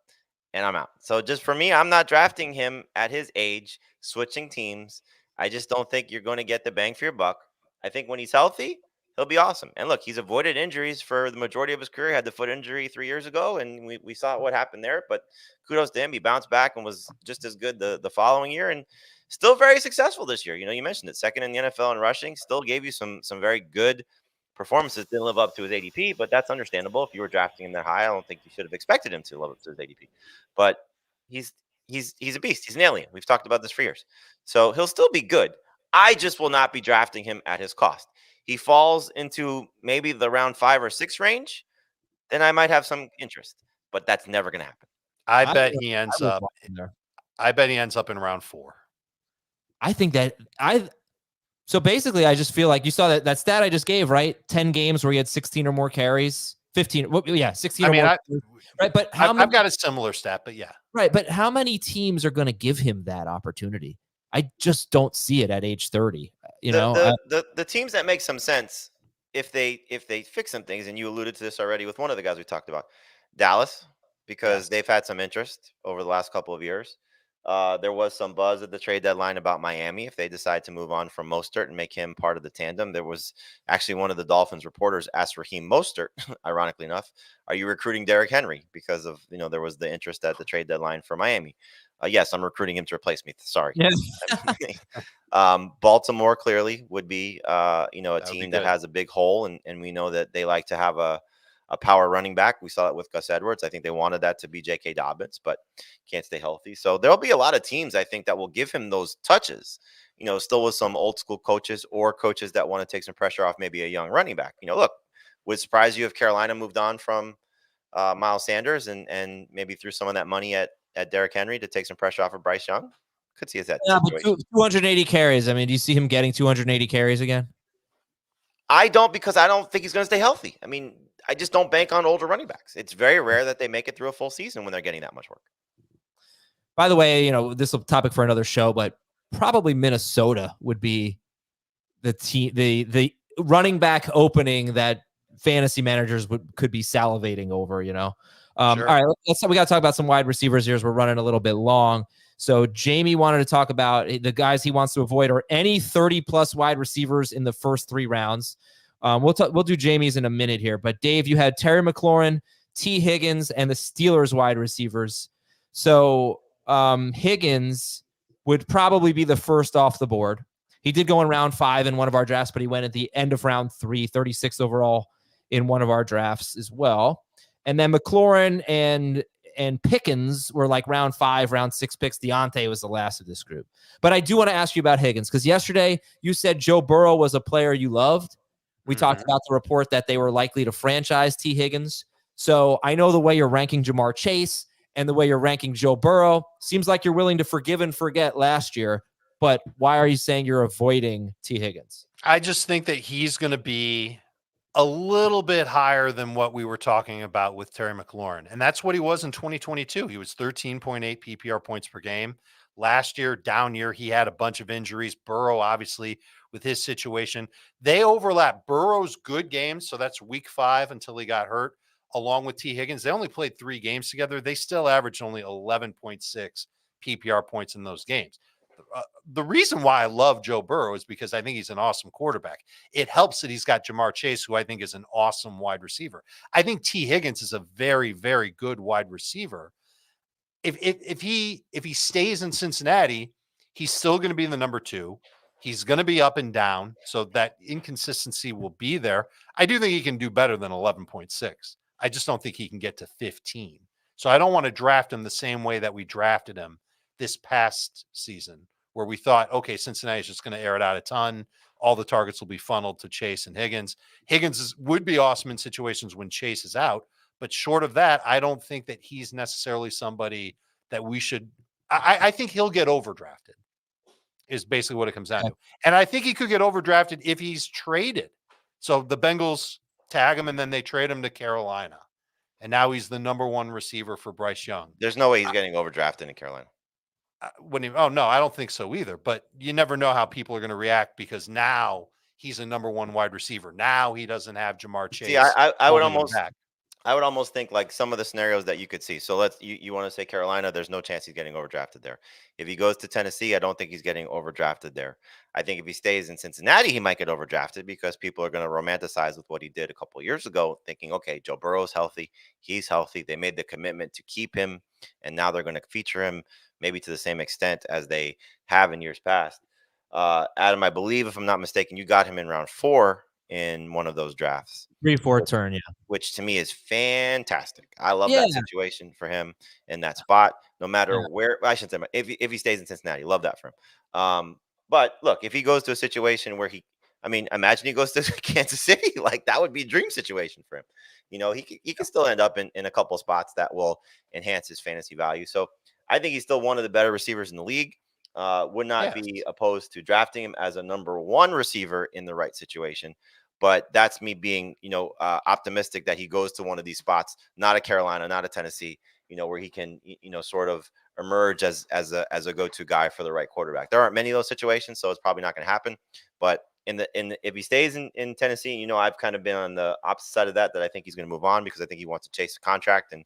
and I'm out. So just for me, I'm not drafting him at his age, switching teams. I just don't think you're going to get the bang for your buck. I think when he's healthy, he'll be awesome. And look, he's avoided injuries for the majority of his career. He had the foot injury 3 years ago, and we saw what happened there. But kudos to him. He bounced back and was just as good the following year, and still very successful this year. You mentioned it. Second in the NFL in rushing. Still gave you some very good performances. Didn't live up to his ADP, but that's understandable. If you were drafting him that high, I don't think you should have expected him to live up to his ADP. But he's a beast. He's an alien. We've talked about this for years. So he'll still be good. I just will not be drafting him at his cost. He falls into maybe the round 5 or 6 range, then I might have some interest. But that's never going to happen. I bet he ends up in round 4. I think so basically I just feel like you saw that stat I just gave, right? 10 games where he had 16 or more carries, 15. Well, yeah, 16 or more. Right, but I've got a similar stat, but yeah. Right, but how many teams are going to give him that opportunity? I just don't see it at age 30. The teams that make some sense if they fix some things, and you alluded to this already with one of the guys we talked about, Dallas, because they've had some interest over the last couple of years. There was some buzz at the trade deadline about Miami if they decide to move on from Mostert and make him part of the tandem. There was actually one of the Dolphins reporters asked Raheem Mostert, ironically enough, are you recruiting Derrick Henry? Because of, there was the interest at the trade deadline for Miami. Yes, I'm recruiting him to replace me. Sorry. Yes. Baltimore clearly would be, a team that good. has a big hole, and we know that they like to have a power running back. We saw it with Gus Edwards. I think they wanted that to be J.K. Dobbins, but can't stay healthy. So there'll be a lot of teams, I think, that will give him those touches, still with some old school coaches or coaches that want to take some pressure off maybe a young running back. Look, would surprise you if Carolina moved on from Miles Sanders and maybe threw some of that money at Derrick Henry to take some pressure off of Bryce Young. Could see that. Yeah, but 280 carries. I mean, do you see him getting 280 carries again? I don't, because I don't think he's going to stay healthy. I mean, I just don't bank on older running backs. It's very rare that they make it through a full season when they're getting that much work. By the way, this is a topic for another show, but probably Minnesota would be the team, the running back opening that fantasy managers could be salivating over. Sure. All right, we got to talk about some wide receivers here as we're running a little bit long. So Jamie wanted to talk about the guys he wants to avoid or any 30+ wide receivers in the first 3 rounds. We'll do Jamie's in a minute here, but Dave, you had Terry McLaurin, T. Higgins, and the Steelers wide receivers. So Higgins would probably be the first off the board. He did go in round 5 in one of our drafts, but he went at the end of round 3, 36 overall in one of our drafts as well. And then McLaurin and Pickens were like round 5, round 6 picks. Diontae was the last of this group. But I do want to ask you about Higgins, because yesterday you said Joe Burrow was a player you loved. We talked about the report that they were likely to franchise T. Higgins. So I know the way you're ranking Jamar Chase and the way you're ranking Joe Burrow. Seems like you're willing to forgive and forget last year. But why are you saying you're avoiding T. Higgins? I just think that he's going to be a little bit higher than what we were talking about with Terry McLaurin. And that's what he was in 2022. He was 13.8 PPR points per game. Last year, down year, he had a bunch of injuries. Burrow, obviously, with his situation, they overlap. Burrow's good games, so that's week 5 until he got hurt, along with T. Higgins. They only played 3 games together. They still averaged only 11.6 PPR points in those games. The reason why I love Joe Burrow is because I think he's an awesome quarterback. It helps that he's got Jamar Chase, who I think is an awesome wide receiver. I think T. Higgins is a very, very good wide receiver. If he stays in Cincinnati, he's still going to be in the number 2. He's going to be up and down, so that inconsistency will be there. I do think he can do better than 11.6. I just don't think he can get to 15. So I don't want to draft him the same way that we drafted him this past season, where we thought, okay, Cincinnati's just going to air it out a ton. All the targets will be funneled to Chase and Higgins. Would be awesome in situations when Chase is out. But short of that, I don't think that he's necessarily somebody that we should – I think he'll get overdrafted is basically what it comes down to. And I think he could get overdrafted if he's traded. So the Bengals tag him and then they trade him to Carolina. And now he's the number one receiver for Bryce Young. There's no way he's getting overdrafted in Carolina. No, I don't think so either. But you never know how people are going to react because now he's a number one wide receiver. Now he doesn't have Jamar Chase. See, I would almost think like some of the scenarios that you could see. So you want to say Carolina, there's no chance he's getting overdrafted there. If he goes to Tennessee, I don't think he's getting overdrafted there. I think if he stays in Cincinnati, he might get overdrafted because people are going to romanticize with what he did a couple of years ago, thinking, okay, Joe Burrow's healthy. He's healthy. They made the commitment to keep him, and now they're going to feature him maybe to the same extent as they have in years past. Adam, I believe, if I'm not mistaken, you got him in round 4 in one of those drafts. 3-4 turn, yeah. Which to me is fantastic. I love that situation for him in that spot, no matter where. I shouldn't say if he stays in Cincinnati, love that for him. But look, if he goes to a situation where imagine he goes to Kansas City, like that would be a dream situation for him. He can still end up in a couple spots that will enhance his fantasy value. So I think he's still one of the better receivers in the league. Would not be opposed to drafting him as a number 1 receiver in the right situation. But that's me being, optimistic that he goes to one of these spots, not a Carolina, not a Tennessee, where he can, sort of emerge as a go-to guy for the right quarterback. There aren't many of those situations, so it's probably not going to happen. But if he stays in Tennessee, I've kind of been on the opposite side of that I think he's going to move on because I think he wants to chase a contract and,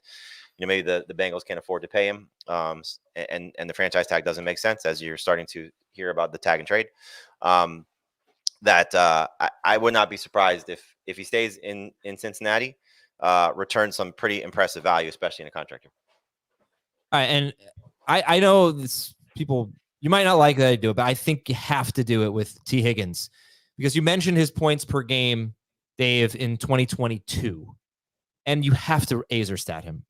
maybe the Bengals can't afford to pay him. And the franchise tag doesn't make sense as you're starting to hear about the tag and trade. I would not be surprised if he stays in Cincinnati, returns some pretty impressive value, especially in a contract year. All right, and I know this people you might not like that I do it, but I think you have to do it with T. Higgins because you mentioned his points per game, Dave, in 2022, and you have to Azer stat him.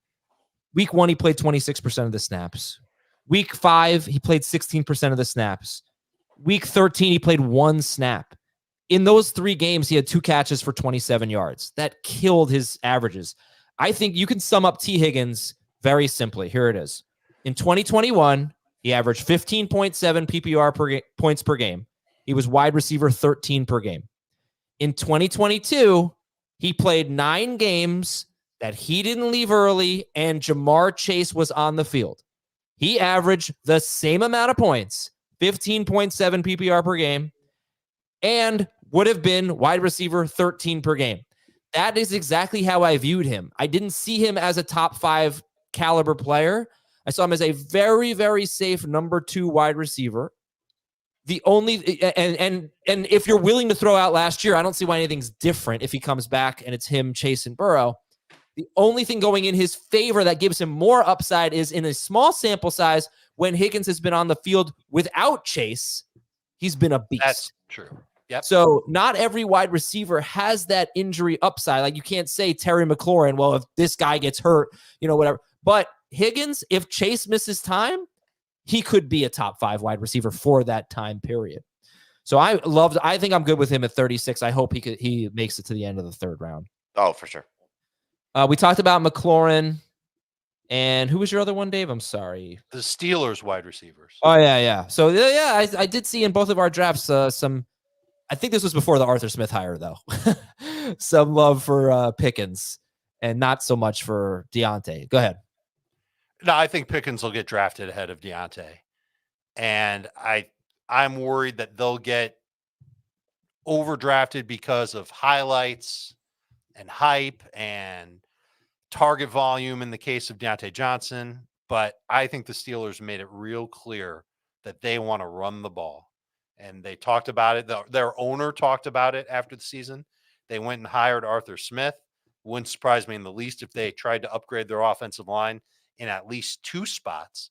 Week 1, he played 26% of the snaps. Week 5, he played 16% of the snaps. Week 13, he played 1 snap. In those 3 games, he had 2 catches for 27 yards. That killed his averages. I think you can sum up T. Higgins very simply. Here it is. In 2021, he averaged 15.7 PPR points per game. He was wide receiver 13 per game. In 2022, he played 9 games that he didn't leave early, and Jamar Chase was on the field. He averaged the same amount of points, 15.7 PPR per game, and would have been wide receiver 13 per game. That is exactly how I viewed him. I didn't see him as a top 5 caliber player. I saw him as a very, very safe number 2 wide receiver. The only and if you're willing to throw out last year, I don't see why anything's different if he comes back and it's him, Chase, and Burrow. The only thing going in his favor that gives him more upside is in a small sample size when Higgins has been on the field without Chase, he's been a beast. That's true. Yep. So not every wide receiver has that injury upside. Like you can't say Terry McLaurin, well, if this guy gets hurt, whatever. But Higgins, if Chase misses time, he could be a top 5 wide receiver for that time period. So I think I'm good with him at 36. I hope he makes it to the end of the 3rd round. Oh, for sure. We talked about McLaurin. And who was your other one, Dave? I'm sorry. The Steelers wide receivers. Oh, yeah. So, I did see in both of our drafts some – I think this was before the Arthur Smith hire, though. Some love for Pickens and not so much for Diontae. Go ahead. No, I think Pickens will get drafted ahead of Diontae. And I'm worried that they'll get overdrafted because of highlights and hype and target volume in the case of Diontae Johnson. But I think the Steelers made it real clear that they want to run the ball. And they talked about it. Their owner talked about it after the season. They went and hired Arthur Smith. Wouldn't surprise me in the least if they tried to upgrade their offensive line in at least 2 spots.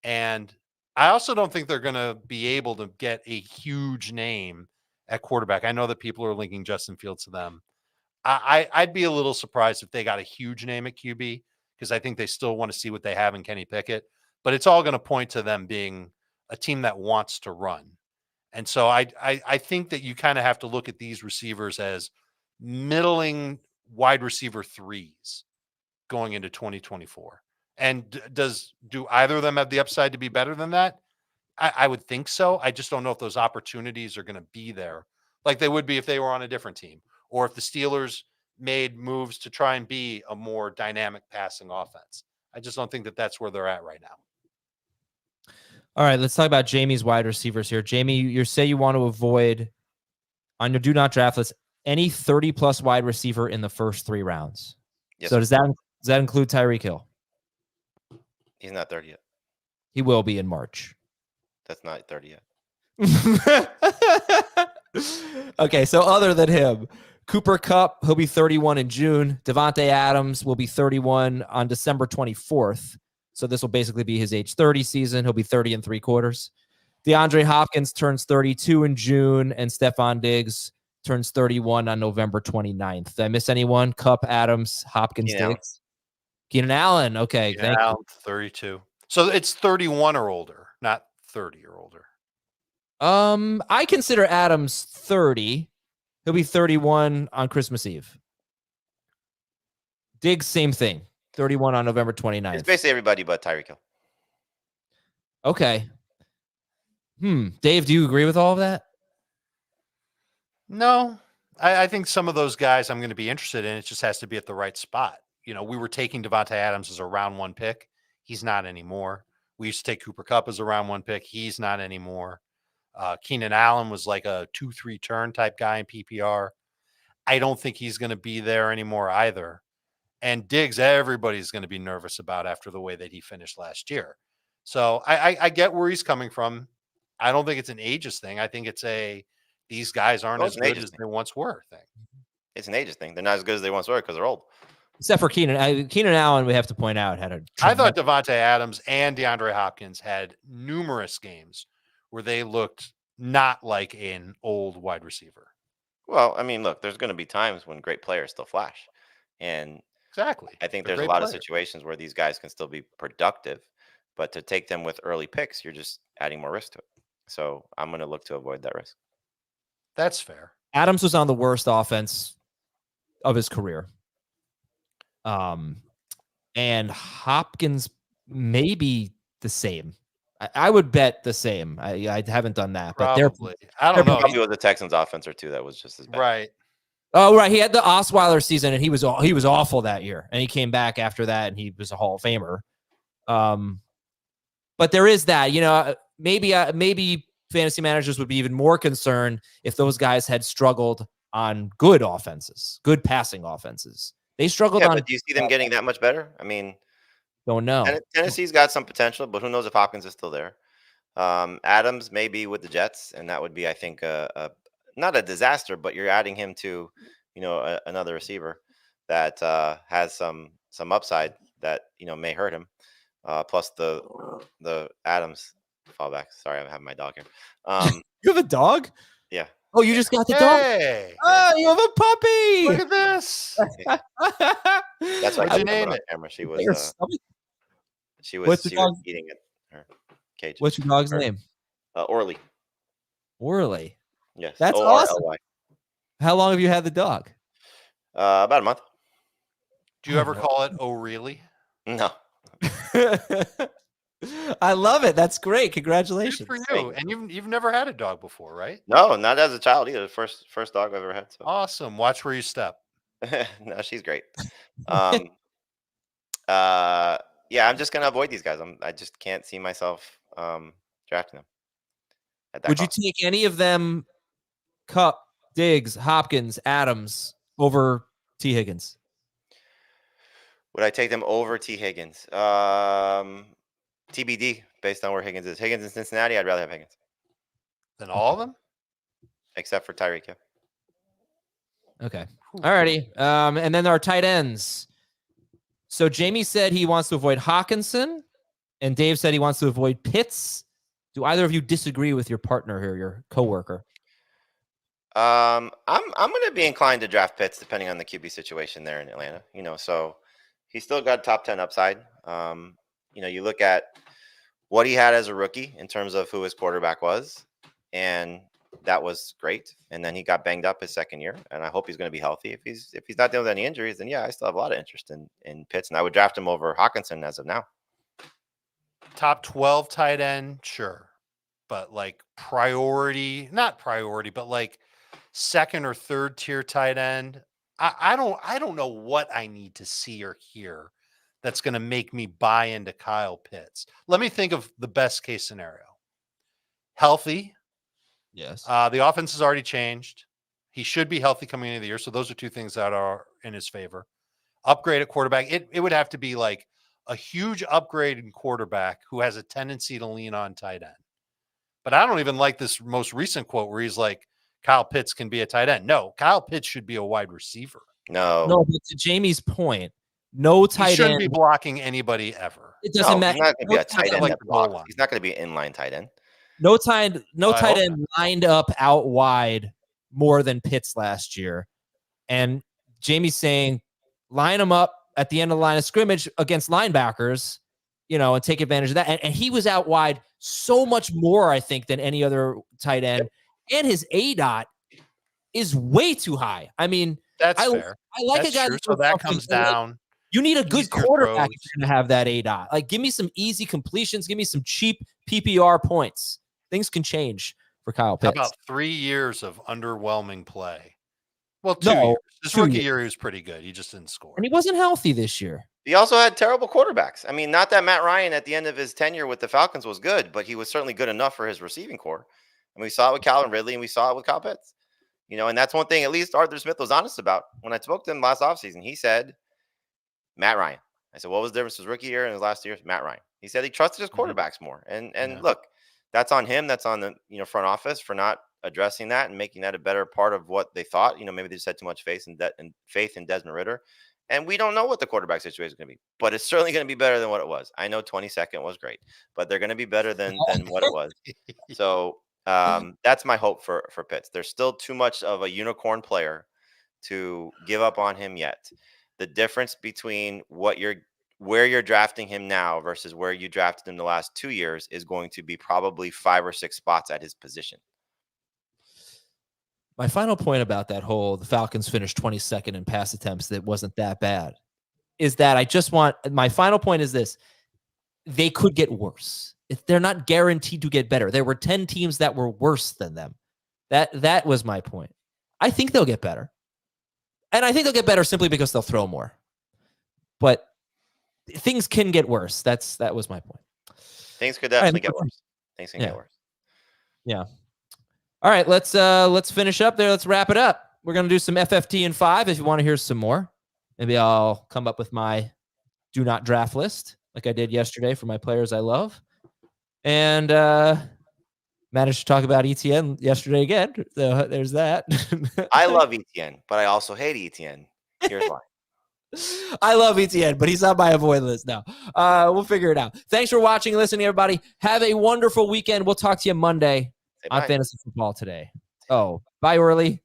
And I also don't think they're going to be able to get a huge name at quarterback. I know that people are linking Justin Fields to them. I'd be a little surprised if they got a huge name at QB because I think they still want to see what they have in Kenny Pickett. But it's all going to point to them being a team that wants to run. And so I think that you kind of have to look at these receivers as middling wide receiver threes going into 2024. And do either of them have the upside to be better than that? I would think so. I just don't know if those opportunities are going to be there like they would be if they were on a different team, or if the Steelers made moves to try and be a more dynamic passing offense. I just don't think that that's where they're at right now. All right, let's talk about Jamie's wide receivers here. Jamie, you say you want to avoid on your do not draft list any 30-plus wide receiver in the first 3 rounds. Yes, so does that include Tyreek Hill? He's not 30 yet. He will be in March. That's not 30 yet. Okay, so other than him, Cooper Kupp, he'll be 31 in June. Davante Adams will be 31 on December 24th. So this will basically be his age 30 season. He'll be 30 and 3/4. DeAndre Hopkins turns 32 in June, and Stephon Diggs turns 31 on November 29th. Did I miss anyone? Kupp, Adams, Hopkins, Diggs. Keenan Allen. Okay, thank you. 32. So it's 31 or older, not 30 or older. I consider Adams 30. He'll be 31 on Christmas Eve. Diggs, same thing. 31 on November 29th. It's basically everybody but Tyreek Hill. Okay. Dave, do you agree with all of that? No. I think some of those guys I'm going to be interested in. It just has to be at the right spot. You know, we were taking Davante Adams as a round 1 pick. He's not anymore. We used to take Cooper Kupp as a round 1 pick. He's not anymore. Keenan Allen was like a 2-3 turn type guy in PPR. I don't think he's going to be there anymore either. And Diggs, everybody's going to be nervous about after the way that he finished last year. So I get where he's coming from. I don't think it's an ageist thing. I think it's these guys aren't as good as they once were thing. It's an ageist thing. They're not as good as they once were because they're old. Except for Keenan. Keenan Allen, we have to point out, I thought Davante Adams and DeAndre Hopkins had numerous games where they looked not like an old wide receiver. Well, I mean, look, there's going to be times when great players still flash. And exactly. I think there's a lot of situations where these guys can still be productive, but to take them with early picks, you're just adding more risk to it. So I'm going to look to avoid that risk. That's fair. Adams was on the worst offense of his career. And Hopkins may be the same. I would bet the same. I haven't done that, probably. But I don't know. Probably was the Texans offense or two that was just as bad. Right. Oh, right. He had the Osweiler season, and he was awful that year. And he came back after that, and he was a Hall of Famer. But there is that, maybe fantasy managers would be even more concerned if those guys had struggled on good offenses, good passing offenses. They struggled on. But do you see them getting that much better? I mean, don't know. Tennessee's got some potential, but who knows if Hopkins is still there? Adams may be with the Jets, and that would be, I think, not a disaster, but you're adding him to, another receiver that has some upside that may hurt him. Plus the Adams fallback. Sorry, I have my dog here. You have a dog? Yeah. Oh, you just got the dog? Oh, you have a puppy. Look at this. That's why I name it. Camera. She was eating it. Her cage. What's your dog's name? Orly. Orly. Yes. That's awesome. How long have you had the dog? About a month. Do you ever call it O'Reilly? No. I love it. That's great. Congratulations. Good for you. And you've never had a dog before, right? No, not as a child either. First dog I've ever had. So. Awesome. Watch where you step. No, she's great. Yeah, I'm just gonna avoid these guys. I just can't see myself drafting them. Would you take any of them, Kupp, Diggs, Hopkins, Adams, over T. Higgins? Would I take them over T. Higgins? TBD, based on where Higgins is. Higgins in Cincinnati, I'd rather have Higgins. Than all of them? Except for Tyreek, yeah. Okay. All righty. And then our tight ends. So Jamie said he wants to avoid Hockenson, and Dave said he wants to avoid Pitts. Do either of you disagree with your partner here, your coworker? I'm going to be inclined to draft Pitts depending on the QB situation there in Atlanta. So He's still got top 10 upside. You look at what he had as a rookie in terms of who his quarterback was, and that was great. And then he got banged up his second year, and I hope he's going to be healthy. If he's not dealing with any injuries, then yeah, I still have a lot of interest in Pitts, and I would draft him over Hockenson as of now. Top 12 tight end, sure. But like not priority, but like second or third tier tight end. I don't know what I need to see or hear that's going to make me buy into Kyle Pitts. Let me think of the best case scenario. Healthy. Yes. The offense has already changed. He should be healthy coming into the year. So those are two things that are in his favor. Upgrade at quarterback. It would have to be like a huge upgrade in quarterback who has a tendency to lean on tight end. But I don't even like this most recent quote where he's like, Kyle Pitts can be a tight end. No, Kyle Pitts should be a wide receiver. No, but to Jamie's point, no tight he shouldn't end be blocking anybody ever. It doesn't matter. He's not going to be a tight end. Like That blocks. He's not going to be an inline tight end. No tight end lined up out wide more than Pitts last year. And Jamie's saying, line him up at the end of the line of scrimmage against linebackers, and take advantage of that. And he was out wide so much more, I think, than any other tight end. And his ADOT is way too high. I mean, that's fair. I like that's a guy. True. So that comes down. You need a good quarterback throws. if you're going to have that ADOT. Like, give me some easy completions. Give me some cheap PPR points. Things can change for Kyle Pitts. How about 3 years of underwhelming play? Well, 2 No, years. His rookie year, he was pretty good. He just didn't score. And he wasn't healthy this year. He also had terrible quarterbacks. I mean, not that Matt Ryan at the end of his tenure with the Falcons was good, but he was certainly good enough for his receiving core. And we saw it with Calvin Ridley, and we saw it with Kyle Pitts. And that's one thing at least Arthur Smith was honest about. When I spoke to him last offseason, he said, Matt Ryan. I said, what was the difference his rookie year and his last year? Matt Ryan. He said he trusted his quarterbacks more. And look, that's on him. That's on the front office for not addressing that and making that a better part of what they thought. Maybe they just had too much faith in Desmond Ridder. And we don't know what the quarterback situation is going to be, but it's certainly going to be better than what it was. I know 22nd was great, but they're going to be better than what it was. So that's my hope for Pitts. There's still too much of a unicorn player to give up on him yet. The difference between where you're drafting him now versus where you drafted him the last 2 years is going to be probably 5 or 6 spots at his position. My final point about that the Falcons finished 22nd in pass attempts that wasn't that bad is that my final point is this. They could get worse. If they're not guaranteed to get better. There were 10 teams that were worse than them. That was my point. I think they'll get better. And I think they'll get better simply because they'll throw more. But things can get worse. That was my point. Things could definitely get worse. Things can get worse. Yeah. All right, let's finish up there. Let's wrap it up. We're going to do some FFT in 5 if you want to hear some more. Maybe I'll come up with my do not draft list like I did yesterday for my players I love. And managed to talk about ETN yesterday again. So there's that. I love ETN, but I also hate ETN. Here's why. I love ETN, but he's on my avoid list now. We'll figure it out. Thanks for watching and listening, everybody. Have a wonderful weekend. We'll talk to you Monday on Fantasy Football Today. Oh, bye, Orly.